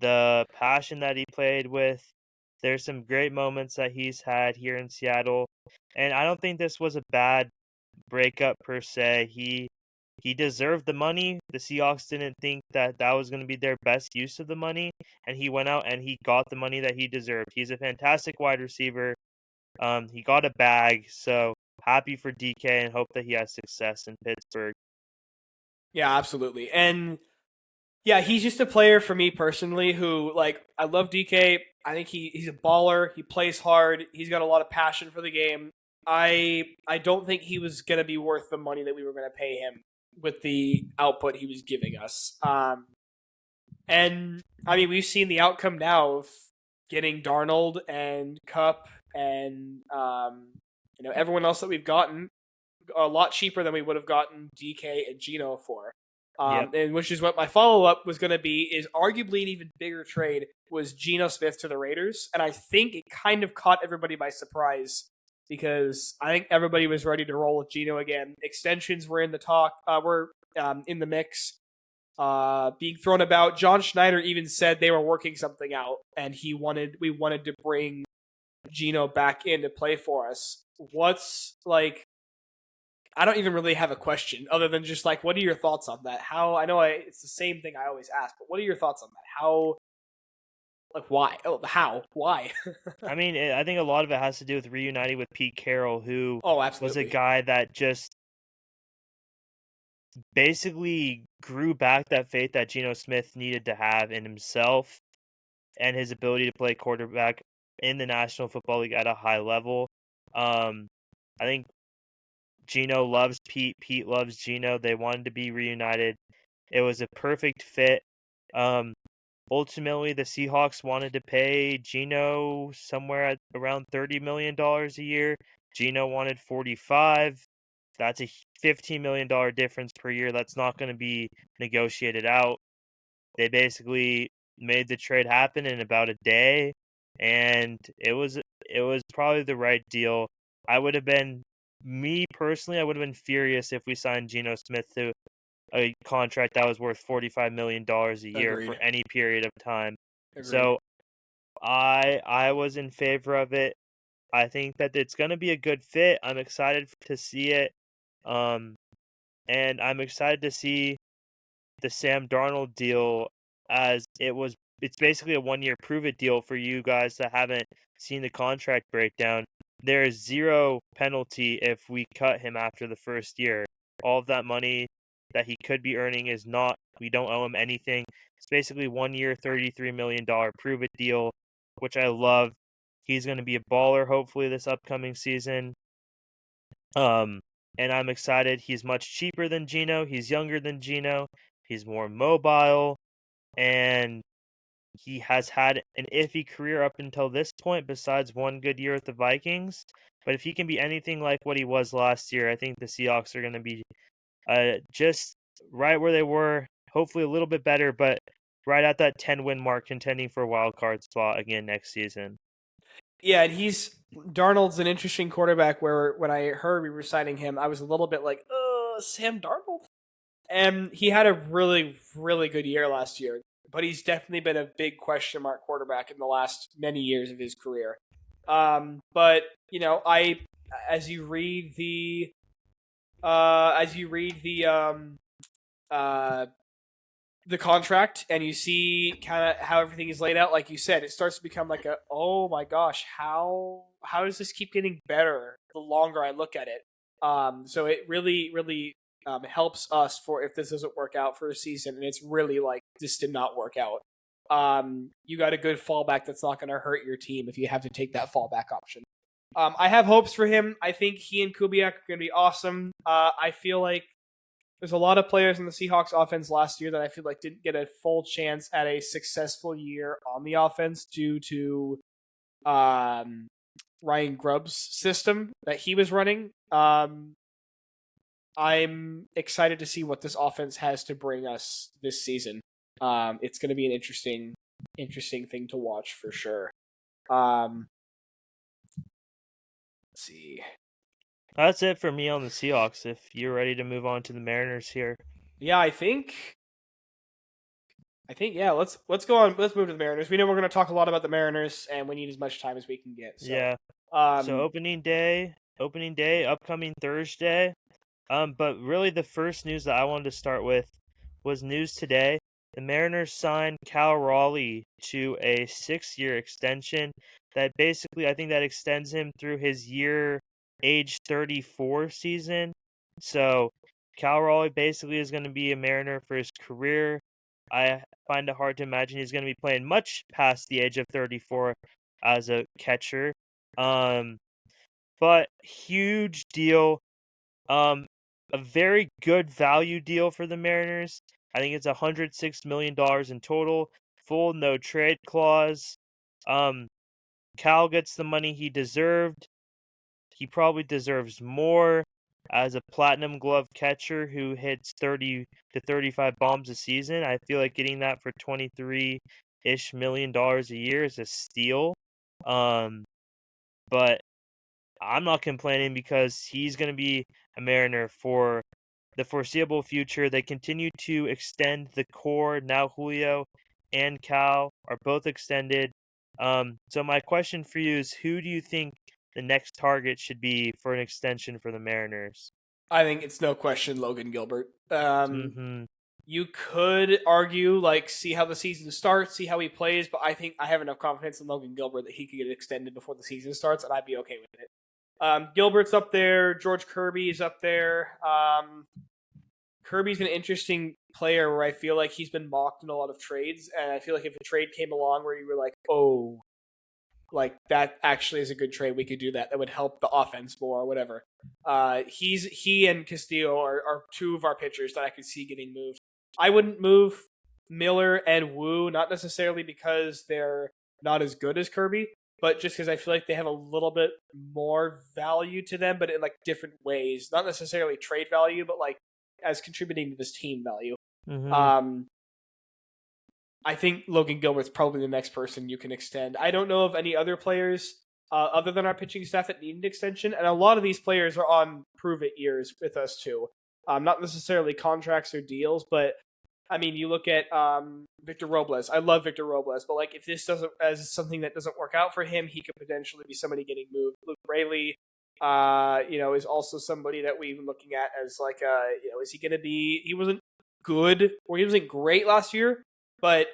S1: the passion that he played with. There's some great moments that he's had here in Seattle, and I don't think this was a bad breakup per se. He deserved the money. The Seahawks didn't think that that was going to be their best use of the money, and he went out and he got the money that he deserved. He's a fantastic wide receiver. He got a bag, so happy for DK and hope that he has success in Pittsburgh.
S4: Yeah, absolutely. And yeah, he's just a player for me personally who, like, I love DK. I think he's a baller. He plays hard. He's got a lot of passion for the game. I don't think he was going to be worth the money that we were going to pay him with the output he was giving us. And I mean, we've seen the outcome now of getting Darnold and Cup and everyone else that we've gotten a lot cheaper than we would have gotten DK and Geno for.
S1: Yep.
S4: And which is what my follow up was going to be, is arguably an even bigger trade was Geno Smith to the Raiders. And I think it kind of caught everybody by surprise because I think everybody was ready to roll with Geno again. Extensions were in the talk, were in the mix, being thrown about. John Schneider even said they were working something out, and we wanted to bring Geno back in to play for us. What's like? I don't even really have a question other than just like, what are your thoughts on that? It's the same thing I always ask, but what are your thoughts on that? How, like, why? Oh, how? Why?
S1: I mean, I think a lot of it has to do with reuniting with Pete Carroll, who
S4: Oh,
S1: was a
S4: absolutely.
S1: guy that just basically grew back that faith that Geno Smith needed to have in himself and his ability to play quarterback in the National Football League at a high level. I think Geno loves Pete. Pete loves Geno. They wanted to be reunited. It was a perfect fit. Um, Ultimately, the Seahawks wanted to pay Geno somewhere at around $30 million a year. Geno wanted 45. That's a $15 million difference per year. That's not going to be negotiated out. They basically made the trade happen in about a day, and it was probably the right deal. I would have been Me personally, I would have been furious if we signed Geno Smith to a contract that was worth $45 million a year for
S4: Agreed.
S1: any period of time.
S4: Agreed.
S1: So I was in favor of it. I think that it's going to be a good fit. I'm excited to see it. Um, and I'm excited to see the Sam Darnold deal, as it's basically a 1-year prove it deal for you guys that haven't seen the contract breakdown. There is zero penalty if we cut him after the first year. All of that money that he could be earning is not, we don't owe him anything. It's basically 1 year, $33 million prove it deal, which I love. He's going to be a baller hopefully this upcoming season. Um, and I'm excited. He's much cheaper than Geno. He's younger than Geno. He's more mobile, and he has had an iffy career up until this point, besides one good year with the Vikings. But if he can be anything like what he was last year, I think the Seahawks are going to be just right where they were. Hopefully a little bit better, but right at that 10-win mark, contending for a wild card spot again next season.
S4: Yeah, and Darnold's an interesting quarterback where when I heard we were signing him, I was a little bit like, Sam Darnold? And he had a really, really good year last year, but he's definitely been a big question mark quarterback in the last many years of his career. But as you read the the contract and you see kind of how everything is laid out, like you said, it starts to become like oh my gosh, how does this keep getting better the longer I look at it? So it really, really helps us for if this doesn't work out for a season, and it's really like this did not work out. You got a good fallback that's not going to hurt your team if you have to take that fallback option. I have hopes for him. I think he and Kubiak are going to be awesome. I feel like there's a lot of players in the Seahawks offense last year that I feel like didn't get a full chance at a successful year on the offense due to Ryan Grubb's system that he was running. I'm excited to see what this offense has to bring us this season. It's going to be an interesting thing to watch for sure. Let's see.
S1: That's it for me on the Seahawks. If you're ready to move on to the Mariners here.
S4: Yeah, I think yeah. Let's go on. Let's move to the Mariners. We know we're going to talk a lot about the Mariners, and we need as much time as we can get. So,
S1: Yeah. So
S4: um,
S1: opening day, upcoming Thursday. But really the first news that I wanted to start with was news today. The Mariners signed Cal Raleigh to a 6-year extension that basically I think that extends him through his age 34 season. So Cal Raleigh basically is going to be a Mariner for his career. I find it hard to imagine he's going to be playing much past the age of 34 as a catcher. Um, but huge deal. Um, a very good value deal for the Mariners. I think it's $106 million in total, full no trade clause. Um, Cal gets the money he deserved. He probably deserves more as a platinum glove catcher who hits 30 to 35 bombs a season. I feel like getting that for 23-ish million dollars a year is a steal. Um, but I'm not complaining because he's going to be a Mariner for the foreseeable future. They continue to extend the core. Now Julio and Cal are both extended. So my question for you is, who do you think the next target should be for an extension for the Mariners?
S4: I think it's no question Logan Gilbert.
S1: Hmm.
S4: You could argue like see how the season starts, see how he plays, but I think I have enough confidence in Logan Gilbert that he could get extended before the season starts, and I'd be okay with it. Gilbert's up there. George Kirby's up there. Kirby's an interesting player where I feel like he's been mocked in a lot of trades, and I feel like if a trade came along where you were like, oh, like that actually is a good trade, we could do that. That would help the offense more or whatever. He and Castillo are two of our pitchers that I could see getting moved. I wouldn't move Miller and Wu, not necessarily because they're not as good as Kirby, but just because I feel like they have a little bit more value to them, but in like different ways. Not necessarily trade value, but like as contributing to this team value.
S1: Hmm.
S4: Um, I think Logan Gilbert's probably the next person you can extend. I don't know of any other players other than our pitching staff that need an extension, and a lot of these players are on prove it years with us too. Not necessarily contracts or deals, but I mean, you look at Victor Robles. I love Victor Robles, but like if this doesn't as something that doesn't work out for him, he could potentially be somebody getting moved. Luke Rayleigh, is also somebody that we've been looking at as like, is he going to be? He wasn't good or he wasn't great last year, but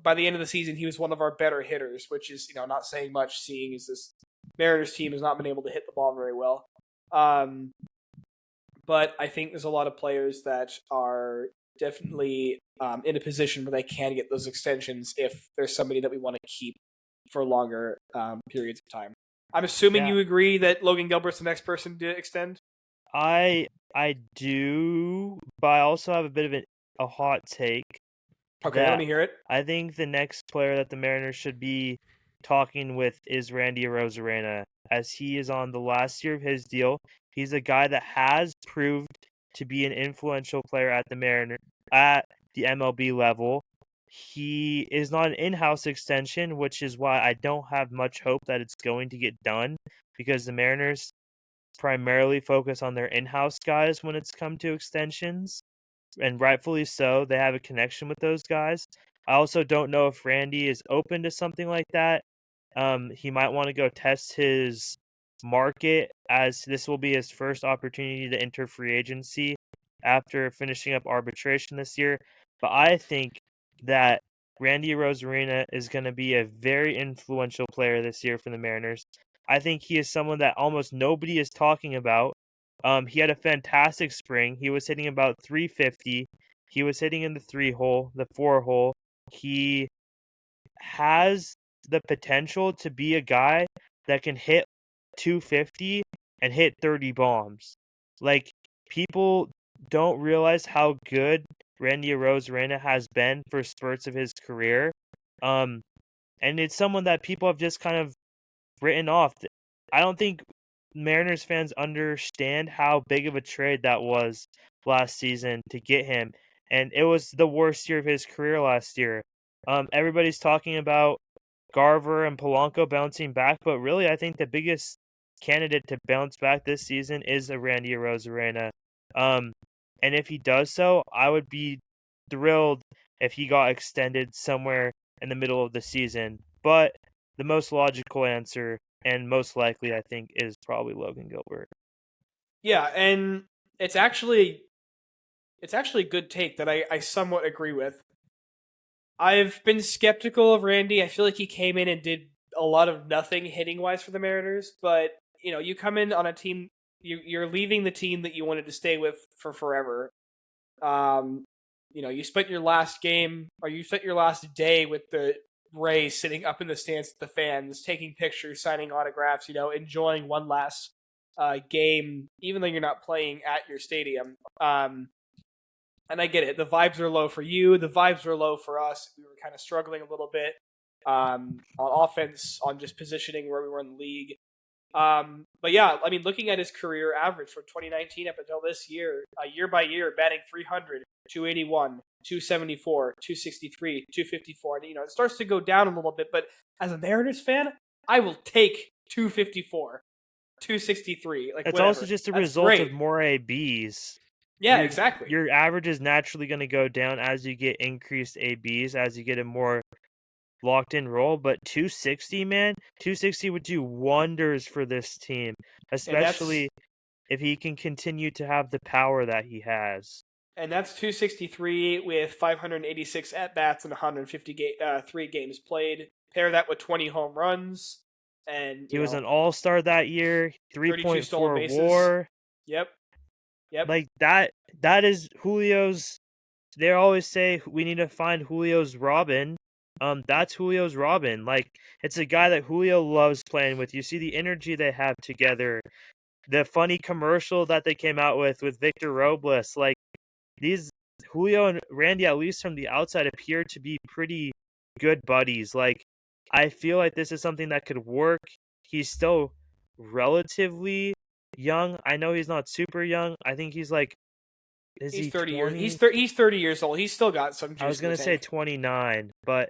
S4: by the end of the season, he was one of our better hitters, which is not saying much, seeing as this Mariners team has not been able to hit the ball very well. But I think there's a lot of players that are definitely in a position where they can get those extensions if there's somebody that we want to keep for longer periods of time. I'm assuming
S1: Yeah,
S4: you agree that Logan Gilbert's the next person to extend.
S1: I do, but I also have a bit of a hot take
S4: Okay, let
S1: that
S4: me hear it.
S1: I think the next player that the Mariners should be talking with is Randy Arozarena, as he is on the last year of his deal. He's a guy that has proved to be an influential player at the MLB level. He is not an in-house extension, which is why I don't have much hope that it's going to get done, because the Mariners primarily focus on their in-house guys when it's come to extensions, and rightfully so. They have a connection with those guys. I also don't know if Randy is open to something like that. He might want to go test his market, as this will be his first opportunity to enter free agency after finishing up arbitration this year. But I think that Randy Rosarina is going to be a very influential player this year for the Mariners. I think he is someone that almost nobody is talking about. He had a fantastic spring. He was hitting about 350. He was hitting in the 3 hole, the 4 hole. He has the potential to be a guy that can hit 250 and hit 30 bombs. Like, people don't realize how good Randy Arozarena has been for spurts of his career. Um, and it's someone that people have just kind of written off. I don't think Mariners fans understand how big of a trade that was last season to get him, and it was the worst year of his career last year. Everybody's talking about Garver and Polanco bouncing back, but really, I think the biggest candidate to bounce back this season is a Randy Arozarena. Um, and if he does so, I would be thrilled if he got extended somewhere in the middle of the season. But the most logical answer and most likely, I think, is probably Logan Gilbert.
S4: Yeah, and it's actually a good take that I somewhat agree with. I've been skeptical of Randy. I feel like he came in and did a lot of nothing hitting wise for the Mariners, but you come in on a team, you're leaving the team that you wanted to stay with for forever. Um, you spent your last game, or you spent your last day with the Rays sitting up in the stands with the fans, taking pictures, signing autographs, enjoying one last game, even though you're not playing at your stadium. And I get it. The vibes are low for you. The vibes are low for us. We were kind of struggling a little bit on offense, on just positioning where we were in the league. But yeah, I mean, looking at his career average from 2019 up until this year by year, batting 300, 281, 274, 263, 254. And, it starts to go down a little bit. But as a Mariners fan, I will take 254, 263. Like,
S1: It's
S4: whatever.
S1: also just a
S4: That's
S1: result
S4: great.
S1: of more ABs.
S4: Yeah, exactly.
S1: Your average is naturally going to go down as you get increased ABs, as you get a more locked in role. But 260, man, 260 would do wonders for this team,
S4: And that's
S1: especially if he can continue to have the power that he has.
S4: And that's 263 with 586 at bats and 153 games played. Pair that with 20 home runs, and
S1: He was an all-star that year,
S4: 32 stolen
S1: 3.4
S4: bases.
S1: WAR.
S4: Yep.
S1: Like that is Julio's. They always say we need to find Julio's Robin. That's Julio's Robin. Like, it's a guy that Julio loves playing with. You see the energy they have together. The funny commercial that they came out with Victor Robles. Like, these Julio and Randy, at least from the outside, appear to be pretty good buddies. Like, I feel like this is something that could work. He's still relatively young. I know he's not super young. I think he's like, is
S4: He's
S1: he
S4: 30 years.
S1: 20?
S4: He's 30 years old. He's still got some juice.
S1: I was gonna say 29, but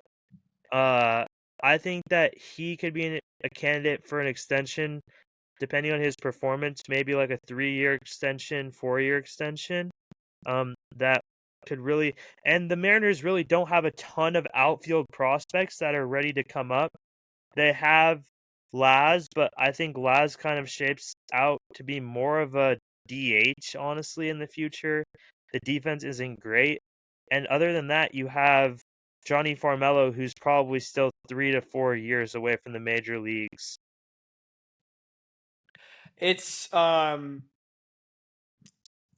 S1: I think that he could be a candidate for an extension, depending on his performance. Maybe like a 3-year extension, 4-year extension. That could really, and the Mariners really don't have a ton of outfield prospects that are ready to come up. They have Laz, but I think Laz kind of shapes out to be more of a DH, honestly, in the future. The defense isn't great. And other than that, you have Johnny Farmello, who's probably still 3 to 4 years away from the major leagues.
S4: It's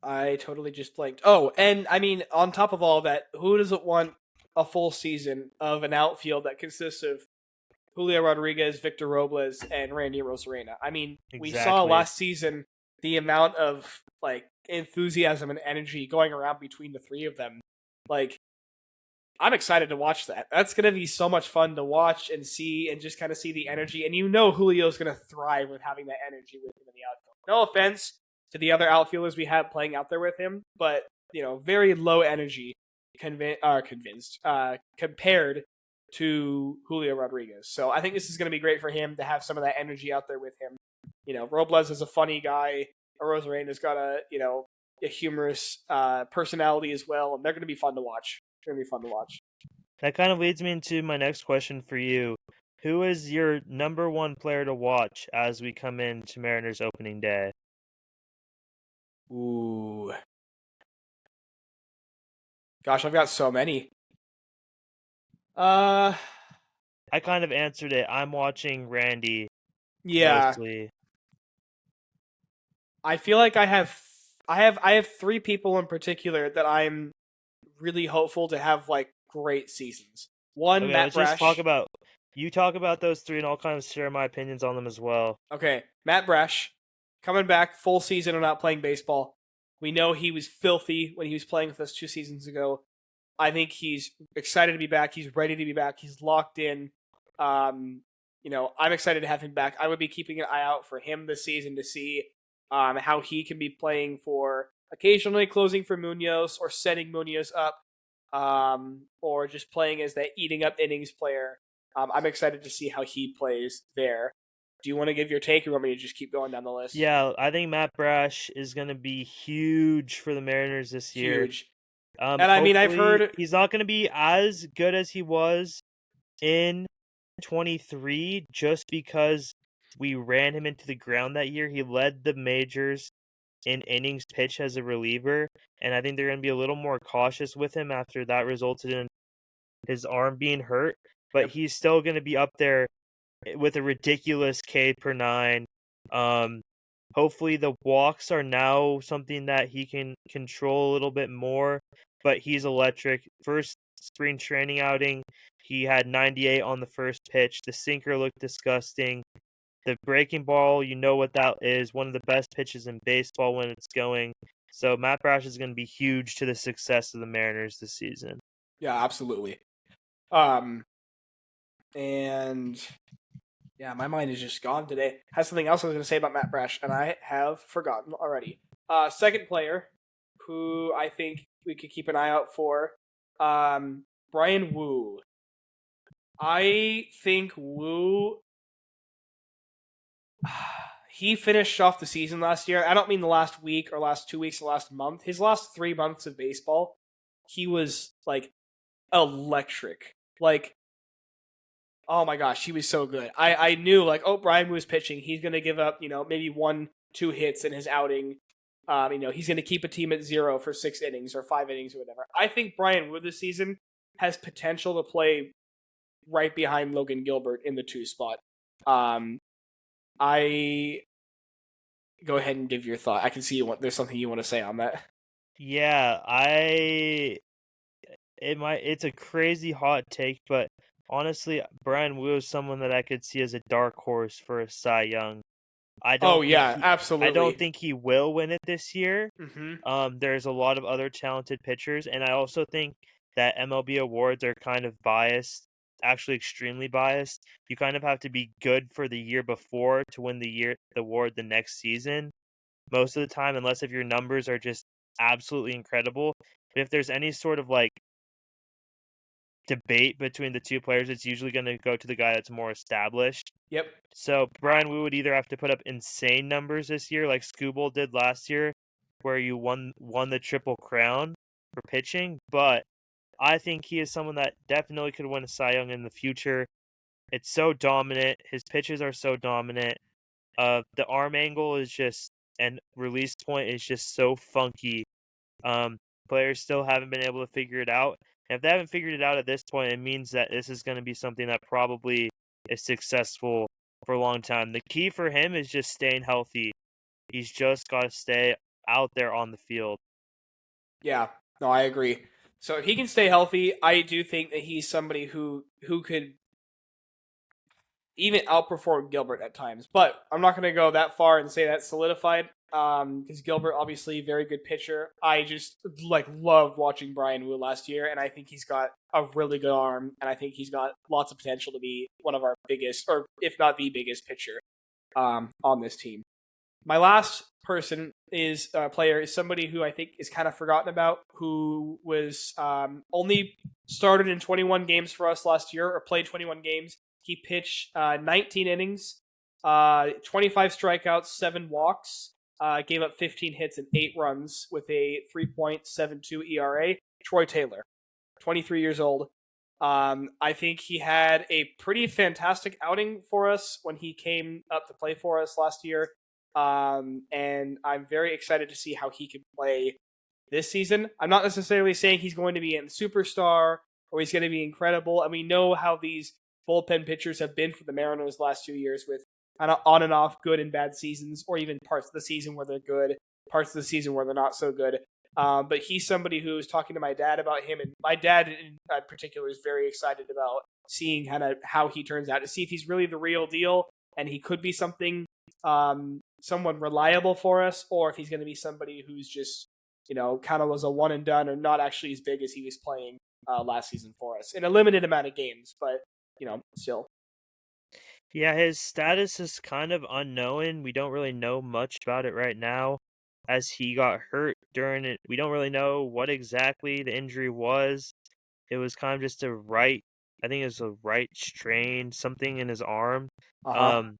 S4: I totally just blanked. Oh, and I mean, on top of all that, who doesn't want a full season of an outfield that consists of Julio Rodriguez, Victor Robles, and Randy Arozarena? I mean, we saw
S1: Exactly.
S4: last season the amount of enthusiasm and energy going around between the three of them. Like, I'm excited to watch that. That's going to be so much fun to watch and see, and just kind of see the energy. And Julio's going to thrive with having that energy with him in the outfield. No offense to the other outfielders we have playing out there with him, but very low energy compared to Julio Rodriguez. So I think this is going to be great for him to have some of that energy out there with him. Robles is a funny guy. Arozarena's got a humorous personality as well, and they're going to be fun to watch. It's going to be fun to watch.
S1: That kind of leads me into my next question for you. Who is your number one player to watch as we come into Mariners opening day?
S4: Ooh. Gosh, I've got so many.
S1: I kind of answered it. I'm watching Randy.
S4: Yeah.
S1: Mostly.
S4: I feel like I have 3 people in particular that I'm really hopeful to have great seasons. One,
S1: Okay,
S4: Matt
S1: let's
S4: Brash.
S1: just talk about those 3, and I'll kind of share my opinions on them as well.
S4: Okay, Matt Brash, coming back full season and not playing baseball. We know he was filthy when he was playing with us 2 seasons ago. I think he's excited to be back. He's ready to be back. He's locked in. I'm excited to have him back. I would be keeping an eye out for him this season to see how he can be playing for occasionally closing for Munoz or setting Munoz up, or just playing as that eating up innings player. I'm excited to see how he plays there. Do you want to give your take, or want me to just keep going down the list?
S1: Yeah, I think Matt Brash is going to be huge for the Mariners this year.
S4: Huge. And I mean, I've
S1: Hopefully,
S4: heard.
S1: he's not going to be as good as he was in 23 just because we ran him into the ground that year. He led the majors in innings pitched as a reliever, and I think they're going to be a little more cautious with him after that resulted in his arm being hurt. But
S4: Yep.
S1: he's still going to be up there with a ridiculous K per 9. Hopefully the walks are now something that he can control a little bit more, but he's electric. First spring training outing, he had 98 on the first pitch. The sinker looked disgusting. The breaking ball, you know what that is. One of the best pitches in baseball when it's going. So Matt Brash is going to be huge to the success of the Mariners this season.
S4: Yeah, absolutely. And yeah, my mind is just gone today. Has something else I was going to say about Matt Brash, and I have forgotten already. Second player who I think we could keep an eye out for, Brian Wu. I think Wu. He finished off the season last year. I don't mean the last week or last 2 weeks, the last month. His last 3 months of baseball, he was like electric. Like, oh my gosh, he was so good. I knew like, oh, Brian Wu's pitching. He's gonna give up, maybe 1-2 hits in his outing. He's gonna keep a team at 0 for 6 innings or 5 innings or whatever. I think Brian Wu this season has potential to play right behind Logan Gilbert in the 2 spot. I go ahead and give your thought. I can see there's something you want to say on that.
S1: Yeah, it's a crazy hot take, but honestly, Brian Wu is someone that I could see as a dark horse for a Cy Young. I
S4: Oh
S1: don't think
S4: yeah,
S1: I don't
S4: absolutely.
S1: think he will win it this year.
S4: Mm-hmm.
S1: There's a lot of other talented pitchers, and I also think that MLB awards are kind of biased, actually extremely biased. You kind of have to be good for the year before to win the award the next season. Most of the time, unless if your numbers are just absolutely incredible. But if there's any sort of like debate between the two players, it's usually going to go to the guy that's more established.
S4: Yep.
S1: So Brian Wu would either have to put up insane numbers this year, like Skubal did last year, where you won the Triple Crown for pitching. But I think he is someone that definitely could win a Cy Young in the future. It's so dominant. His pitches are so dominant. The arm angle is just and release point is just so funky. Um, Players still haven't been able to figure it out. And if they haven't figured it out at this point, it means that this is going to be something that probably is successful for a long time. The key for him is just staying healthy. He's just got to stay out there on the field.
S4: Yeah. No, I agree. So if he can stay healthy, I do think that he's somebody who could even outperform Gilbert at times. But I'm not going to go that far and say that's solidified. Because Gilbert, obviously, very good pitcher. I just love watching Brian Wu last year, and I think he's got a really good arm, and I think he's got lots of potential to be one of our biggest, or if not the biggest pitcher, on this team. My last player is somebody who I think is kind of forgotten about, who was only started in 21 games for us last year, or played 21 games. He pitched 19 innings, 25 strikeouts, 7 walks, gave up 15 hits and 8 runs with a 3.72 ERA. Troy Taylor, 23 years old. I think he had a pretty fantastic outing for us when he came up to play for us last year. And I'm very excited to see how he can play this season. I'm not necessarily saying he's going to be a superstar or he's going to be incredible. And we know how these bullpen pitchers have been for the Mariners the last 2 years with on and off good and bad seasons, or even parts of the season where they're good, parts of the season where they're not so good. But he's somebody who was talking to my dad about him, and my dad in particular is very excited about seeing kind of how he turns out, to see if he's really the real deal and he could be something, someone reliable for us, or if he's going to be somebody who's just, kind of was a one and done or not actually as big as he was playing last season for us in a limited amount of games, but still.
S1: Yeah, his status is kind of unknown. We don't really know much about it right now, as he got hurt during it. We don't really know what exactly the injury was. It was kind of just I think it was a right strain, something in his arm.
S4: Uh huh.
S1: Um,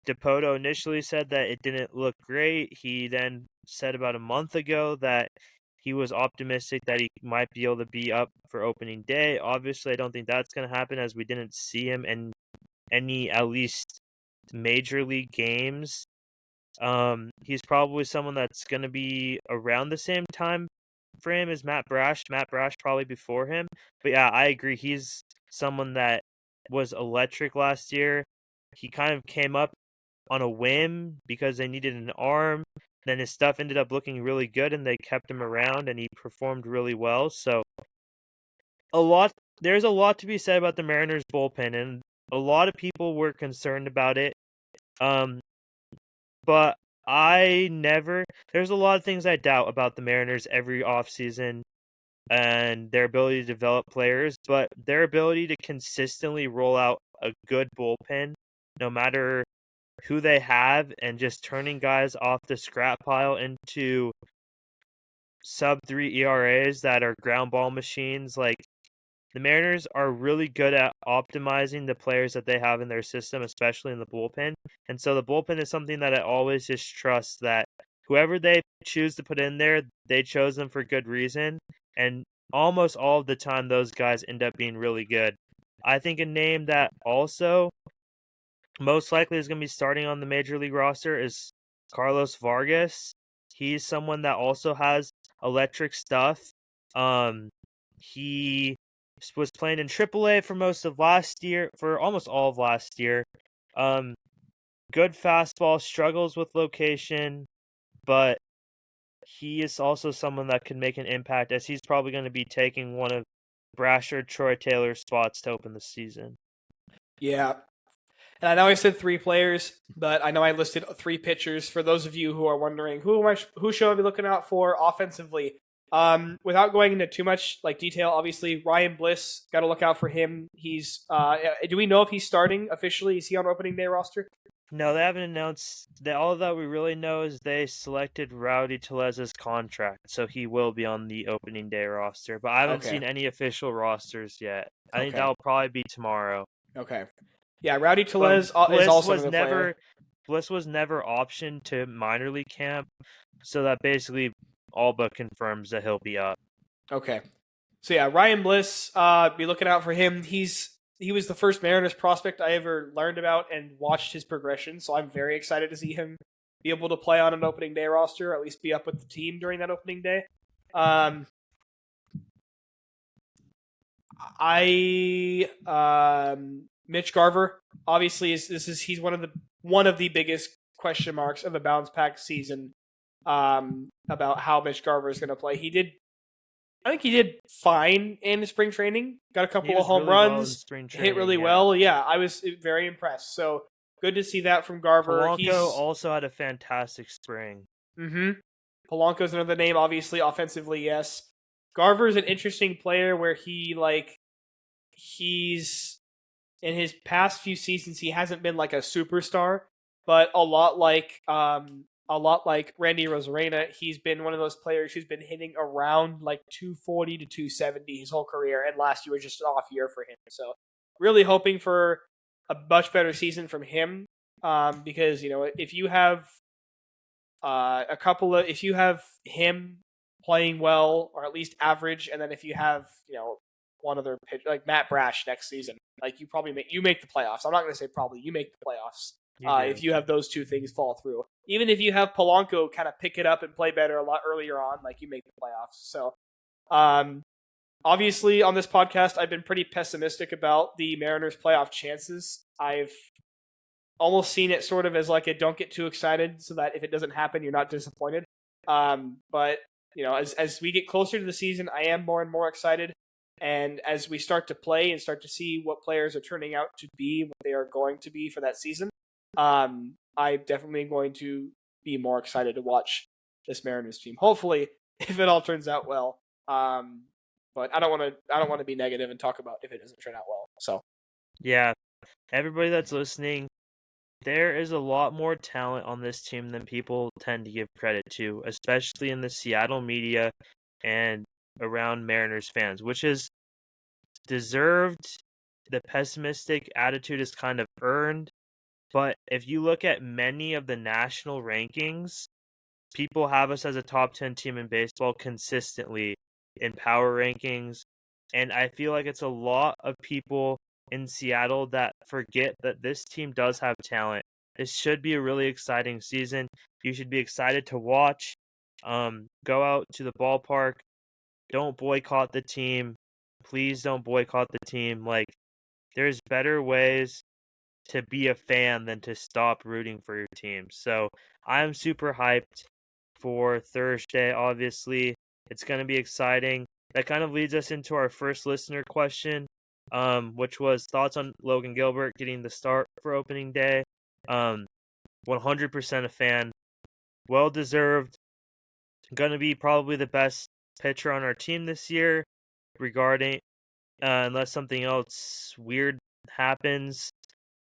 S1: DePoto initially said that it didn't look great. He then said about a month ago that he was optimistic that he might be able to be up for opening day. Obviously, I don't think that's going to happen as we didn't see him in any, at least, major league games. He's probably someone that's going to be around the same time frame as Matt Brash. Matt Brash probably before him. But yeah, I agree. He's someone that was electric last year. He kind of came up on a whim because they needed an arm. Then his stuff ended up looking really good and they kept him around and he performed really well. So there's a lot to be said about the Mariners bullpen, and a lot of people were concerned about it. But there's a lot of things I doubt about the Mariners every offseason and their ability to develop players, but their ability to consistently roll out a good bullpen, no matter who they have, and just turning guys off the scrap pile into sub 3 ERAs that are ground ball machines. Like, the Mariners are really good at optimizing the players that they have in their system, especially in the bullpen. And so the bullpen is something that I always just trust that whoever they choose to put in there, they chose them for good reason. And almost all of the time, those guys end up being really good. I think a name that also most likely is going to be starting on the major league roster is Carlos Vargas. He's someone that also has electric stuff. He was playing in AAA for most of last year, for almost all of last year. Good fastball, struggles with location, but he is also someone that can make an impact, as he's probably going to be taking one of Brasher, Troy Taylor's spots to open the season.
S4: Yeah. And I know I said 3 players, but I know I listed 3 pitchers. For those of you who are wondering, who should I be looking out for offensively? Without going into too much detail, obviously Ryan Bliss, got to look out for him. He's do we know if he's starting officially? Is he on opening day roster?
S1: No, they haven't announced that. All that we really know is they selected Rowdy Telez's contract, so he will be on the opening day roster. But I haven't seen any official rosters yet. I think that'll probably be tomorrow.
S4: Okay. Yeah, Rowdy Telez is also another player.
S1: Bliss was never optioned to minor league camp, so that basically all but confirms that he'll be up.
S4: Okay. So yeah, Ryan Bliss, be looking out for him. He was the first Mariners prospect I ever learned about and watched his progression, so I'm very excited to see him be able to play on an opening day roster, or at least be up with the team during that opening day. Mitch Garver, obviously, he's one of the biggest question marks of the bounce back season. About how Mitch Garver is going to play. I think he did fine in spring training. Got a couple of home runs, hit really well. Yeah, I was very impressed. So good to see that from Garver.
S1: Polanco also had a fantastic spring.
S4: Polanco's another name, obviously, offensively, yes. Garver is an interesting player where he's in his past few seasons, he hasn't been like a superstar, but a lot like Randy Rosarena, he's been one of those players who's been hitting around like 240 to 270 his whole career, and last year was just an off year for him. So really hoping for a much better season from him, because if you have if you have him playing well or at least average, and then if you have one other pitch like Matt Brash next season, like you make the playoffs. I'm not going to say probably, you make the playoffs. If you have those two things fall through. Even if you have Polanco kind of pick it up and play better a lot earlier on, like, you make the playoffs. So, obviously, on this podcast, I've been pretty pessimistic about the Mariners' playoff chances. I've almost seen it sort of as like a don't get too excited, so that if it doesn't happen, you're not disappointed. But, as we get closer to the season, I am more and more excited. And as we start to play and start to see what players are turning out to be, what they are going to be for that season, I'm definitely going to be more excited to watch this Mariners team. Hopefully, if it all turns out well. But I don't want to be negative and talk about if it doesn't turn out well. So
S1: yeah, everybody that's listening, there is a lot more talent on this team than people tend to give credit to, especially in the Seattle media and around Mariners fans, which is deserved. The pessimistic attitude is kind of earned. But if you look at many of the national rankings, people have us as a top 10 team in baseball consistently in power rankings. And I feel like it's a lot of people in Seattle that forget that this team does have talent. This should be a really exciting season. You should be excited to watch. Go out to the ballpark. Don't boycott the team. Please don't boycott the team. Like, there's better ways to be a fan than to stop rooting for your team. So I'm super hyped for Thursday, obviously. It's going to be exciting. That kind of leads us into our first listener question, which was thoughts on Logan Gilbert getting the start for opening day. 100% a fan. Well deserved. Going to be probably the best pitcher on our team this year, regarding unless something else weird happens.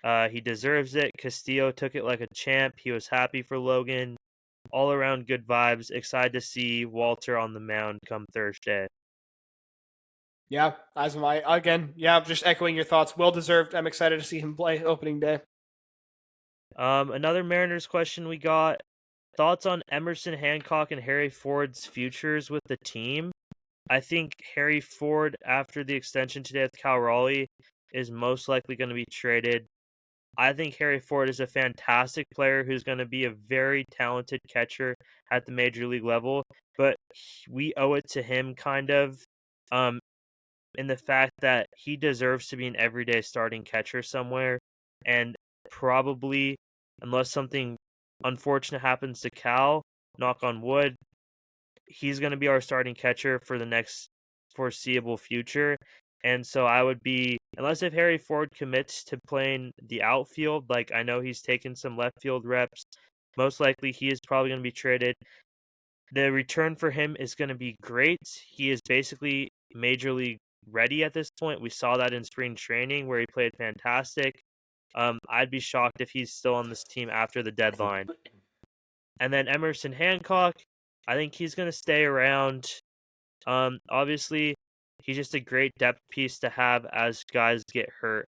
S1: He deserves it. Castillo took it like a champ. He was happy for Logan. All around good vibes. Excited to see Walter on the mound come Thursday.
S4: Yeah, as am I. Again, yeah, just echoing your thoughts. Well deserved. I'm excited to see him play opening day.
S1: Another Mariners question we got. Thoughts on Emerson Hancock and Harry Ford's futures with the team? I think Harry Ford, after the extension today with Cal Raleigh, is most likely going to be traded. I think Harry Ford is a fantastic player who's going to be a very talented catcher at the major league level, but we owe it to him kind of in the fact that he deserves to be an everyday starting catcher somewhere, and probably, unless something unfortunate happens to Cal, knock on wood, he's going to be our starting catcher for the next foreseeable future. And so I would be, unless if Harry Ford commits to playing the outfield, like I know he's taken some left field reps, most likely he is probably going to be traded. The return for him is going to be great. He is basically major league ready at this point. We saw that in spring training where he played fantastic. I'd be shocked if he's still on this team after the deadline. And then Emerson Hancock, I think he's going to stay around. Obviously, he's just a great depth piece to have as guys get hurt.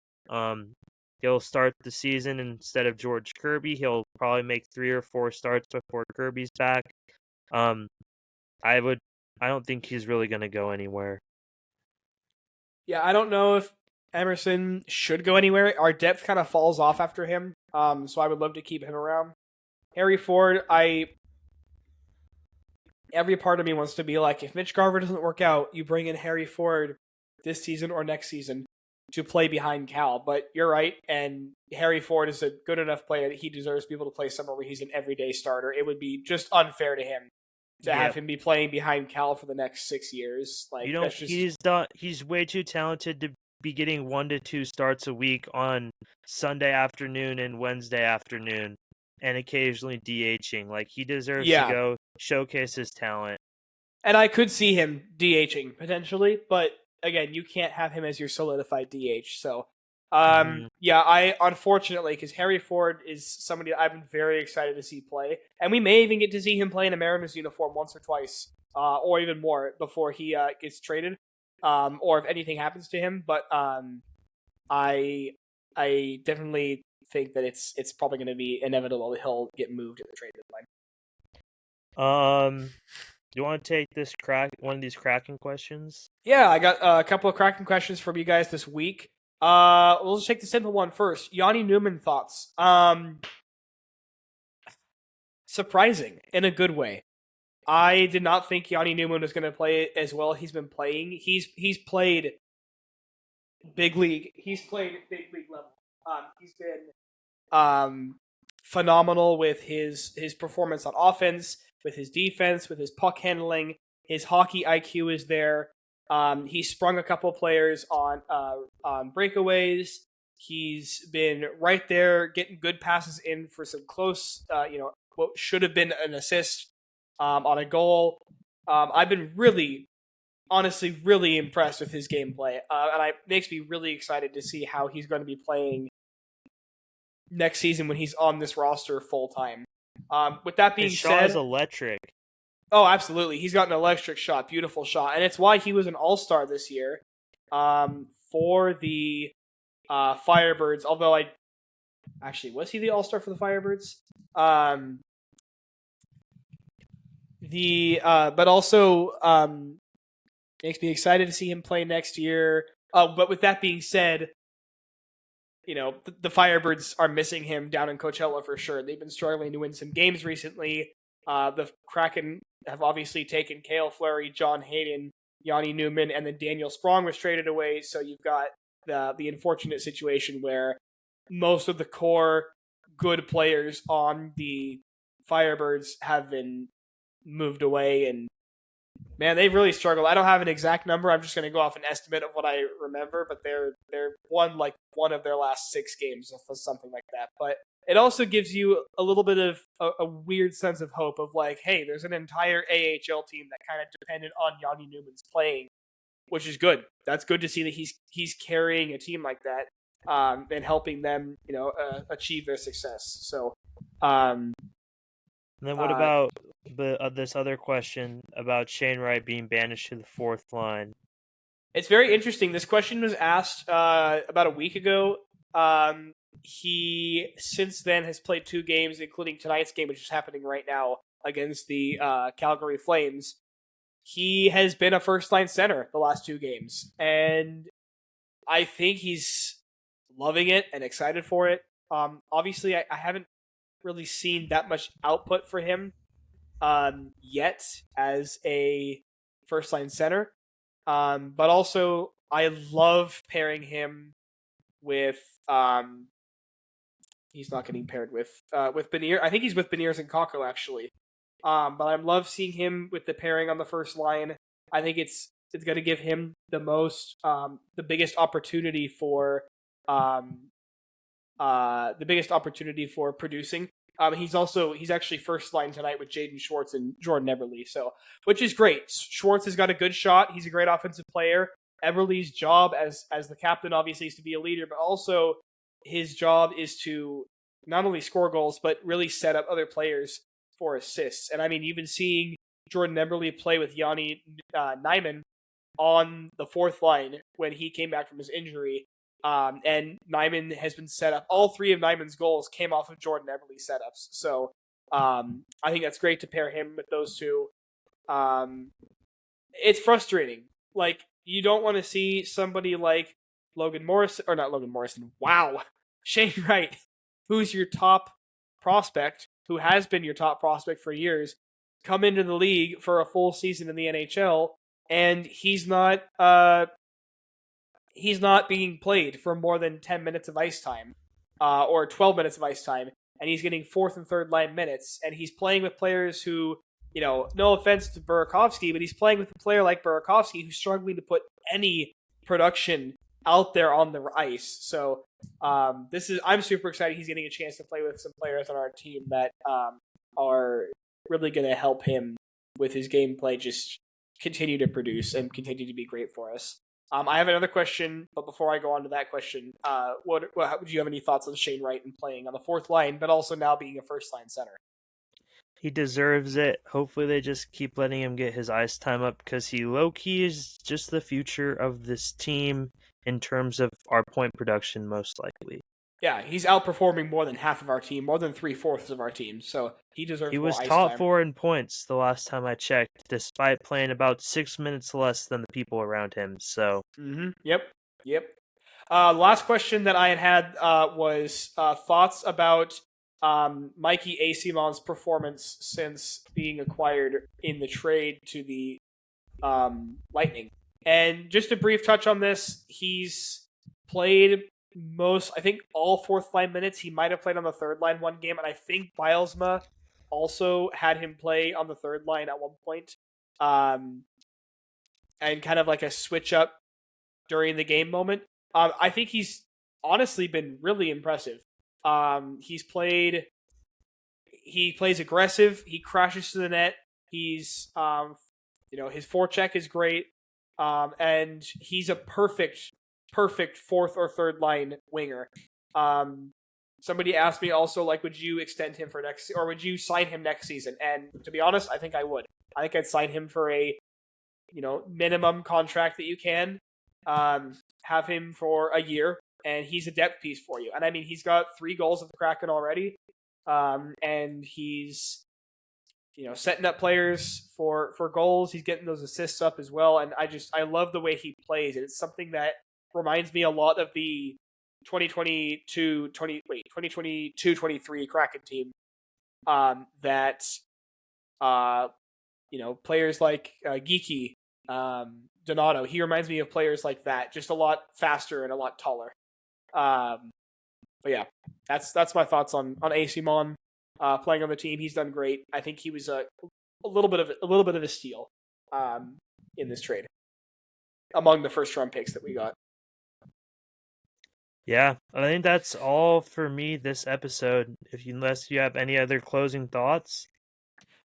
S1: He'll start the season instead of George Kirby. He'll probably make 3 or 4 starts before Kirby's back. I don't think he's really going to go anywhere.
S4: Yeah, I don't know if Emerson should go anywhere. Our depth kind of falls off after him. So I would love to keep him around. Harry Ford, every part of me wants to be like, if Mitch Garver doesn't work out, you bring in Harry Ford this season or next season to play behind Cal. But you're right, and Harry Ford is a good enough player that he deserves to be able to play somewhere where he's an everyday starter. It would be just unfair to him to have him be playing behind Cal for the next 6 years. Like,
S1: he's way too talented to be getting 1 to 2 starts a week on Sunday afternoon and Wednesday afternoon, and occasionally DHing. Like, he deserves to go showcase his talent.
S4: And I could see him DHing potentially, but again, you can't have him as your solidified DH. So, yeah, I unfortunately, because Harry Ford is somebody that I've been very excited to see play, and we may even get to see him play in a Mariners uniform once or twice, or even more before he gets traded, or if anything happens to him. But I definitely think that it's probably going to be inevitable that he'll get moved at the trade deadline.
S1: Do you want to take one of these Kraken questions?
S4: Yeah, I got a couple of Kraken questions from you guys this week. We'll just take the simple one first. Yanni Newman thoughts. Surprising in a good way. I did not think Yanni Newman was going to play as well as he's been playing. He's played big league. He's played at big league level. He's been phenomenal with his performance on offense, with his defense, with his puck handling. His hockey IQ is there. He sprung a couple players on breakaways. He's been right there getting good passes in for some close, what should have been an assist on a goal. I've been honestly really impressed with his gameplay. And it makes me really excited to see how he's going to be playing next season when he's on this roster full time. With that being
S1: said, his shot is
S4: electric. Oh, absolutely. He's got an electric shot, beautiful shot. And it's why he was an all-star this year for the Firebirds, although Actually, was he the All-Star for the Firebirds? Um, but also makes me excited to see him play next year. But with that being said, the Firebirds are missing him down in Coachella for sure. They've been struggling to win some games recently. The Kraken have obviously taken Cale Fleury, John Hayden, Yanni Newman, and then Daniel Sprong was traded away. So you've got the unfortunate situation where most of the core good players on the Firebirds have been moved away, and man, they've really struggled. I don't have an exact number. I'm just going to go off an estimate of what I remember, but they're won like one of their last 6 games, or something like that. But it also gives you a little bit of a weird sense of hope of like, hey, there's an entire AHL team that kind of depended on Yanni Newman's playing, which is good. That's good to see that he's carrying a team like that, and helping them, achieve their success. So,
S1: And then what about this other question about Shane Wright being banished to the 4th line?
S4: It's very interesting. This question was asked about a week ago. He since then has played 2 games, including tonight's game, which is happening right now against the Calgary Flames. He has been a first-line center the last 2 games, and I think he's loving it and excited for it. Obviously, I haven't really seen that much output for him yet as a first-line center. But also, I love pairing him with. He's not getting paired with Beniers. I think he's with Beniers and Kakko, actually. But I love seeing him with the pairing on the first line. I think it's going to give him the biggest opportunity for producing. He's actually first line tonight with Jaden Schwartz and Jordan Eberle, so which is great. Schwartz has got a good shot. He's a great offensive player. Eberle's job as the captain obviously is to be a leader, but also his job is to not only score goals but really set up other players for assists. And I mean, you've been seeing Jordan Eberle play with Yanni Naiman on the 4th line when he came back from his injury. And Nyman has been set up. All 3 of Nyman's goals came off of Jordan Eberle setups. So I think that's great to pair him with those 2. It's frustrating. Like, you don't want to see somebody like Shane Wright, who's your top prospect, who has been your top prospect for years, come into the league for a full season in the NHL, and he's not being played for more than 10 minutes of ice time, or 12 minutes of ice time, and he's getting 4th and 3rd line minutes, and he's playing with players who, no offense to Burakovsky, but he's playing with a player like Burakovsky who's struggling to put any production out there on the ice. So I'm super excited he's getting a chance to play with some players on our team that are really going to help him with his gameplay just continue to produce and continue to be great for us. I have another question, but before I go on to that question, would you have any thoughts on Shane Wright and playing on the 4th line, but also now being a first-line center?
S1: He deserves it. Hopefully they just keep letting him get his ice time up, because he low-key is just the future of this team in terms of our point production, most likely.
S4: Yeah, he's outperforming more than half of our team, more than 3/4 of our team, so he deserves more ice time.
S1: He was top 4 in points the last time I checked, despite playing about 6 minutes less than the people around him, so...
S4: Yep. Last question that I had was thoughts about Mikey Asimon's performance since being acquired in the trade to the Lightning. And just a brief touch on this, he's played all 4th line minutes. He might have played on the 3rd line one game, and I think Bilesma also had him play on the 3rd line at one point. And kind of like a switch up during the game moment. I think he's honestly been really impressive. He plays aggressive. He crashes to the net. He's, his forecheck is great. And he's a perfect 4th or 3rd line winger. Somebody asked me also, like, would you extend him for or would you sign him next season? And to be honest, I think I would. I think I'd sign him for a, minimum contract that you can. Have him for a year, and he's a depth piece for you. And I mean, he's got 3 goals of the Kraken already, and he's setting up players for goals. He's getting those assists up as well, and I love the way he plays. And it's something that reminds me a lot of the 2022-23 Kraken team. That players like Geeky, Donato. He reminds me of players like that, just a lot faster and a lot taller. But yeah, that's my thoughts on AC Mon playing on the team. He's done great. I think he was a little bit of a steal in this trade among the first round picks that we got.
S1: Yeah, I think that's all for me this episode. Unless you have any other closing thoughts.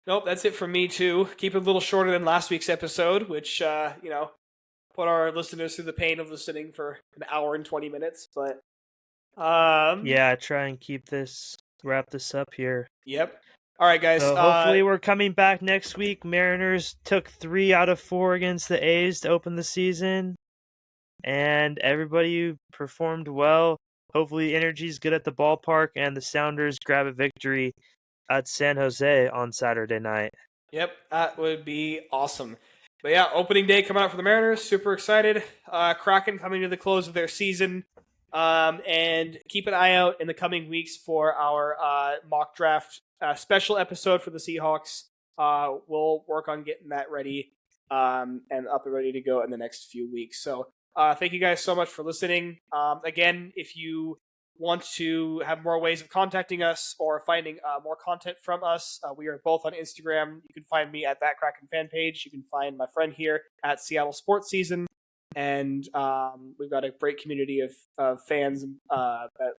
S4: Nope, that's it from me too. Keep it a little shorter than last week's episode, which put our listeners through the pain of listening for an hour and 20 minutes. But
S1: yeah, try and wrap this up here.
S4: Yep. All right, guys.
S1: So hopefully we're coming back next week. Mariners took 3 out of 4 against the A's to open the season, and everybody performed well. Hopefully energy's good at the ballpark, and the Sounders grab a victory at San Jose on Saturday night.
S4: Yep, that would be awesome. But yeah, opening day coming out for the Mariners. Super excited. Kraken coming to the close of their season. And keep an eye out in the coming weeks for our mock draft special episode for the Seahawks. We'll work on getting that ready and up and ready to go in the next few weeks. So thank you guys so much for listening. Again, if you want to have more ways of contacting us or finding more content from us, we are both on Instagram. You can find me at That Kraken fan page. You can find my friend here at Seattle Sports Season. And we've got a great community of fans that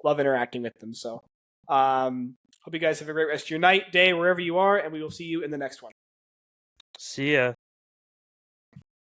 S4: love interacting with them. So hope you guys have a great rest of your night, day, wherever you are, and we will see you in the next one.
S1: See ya.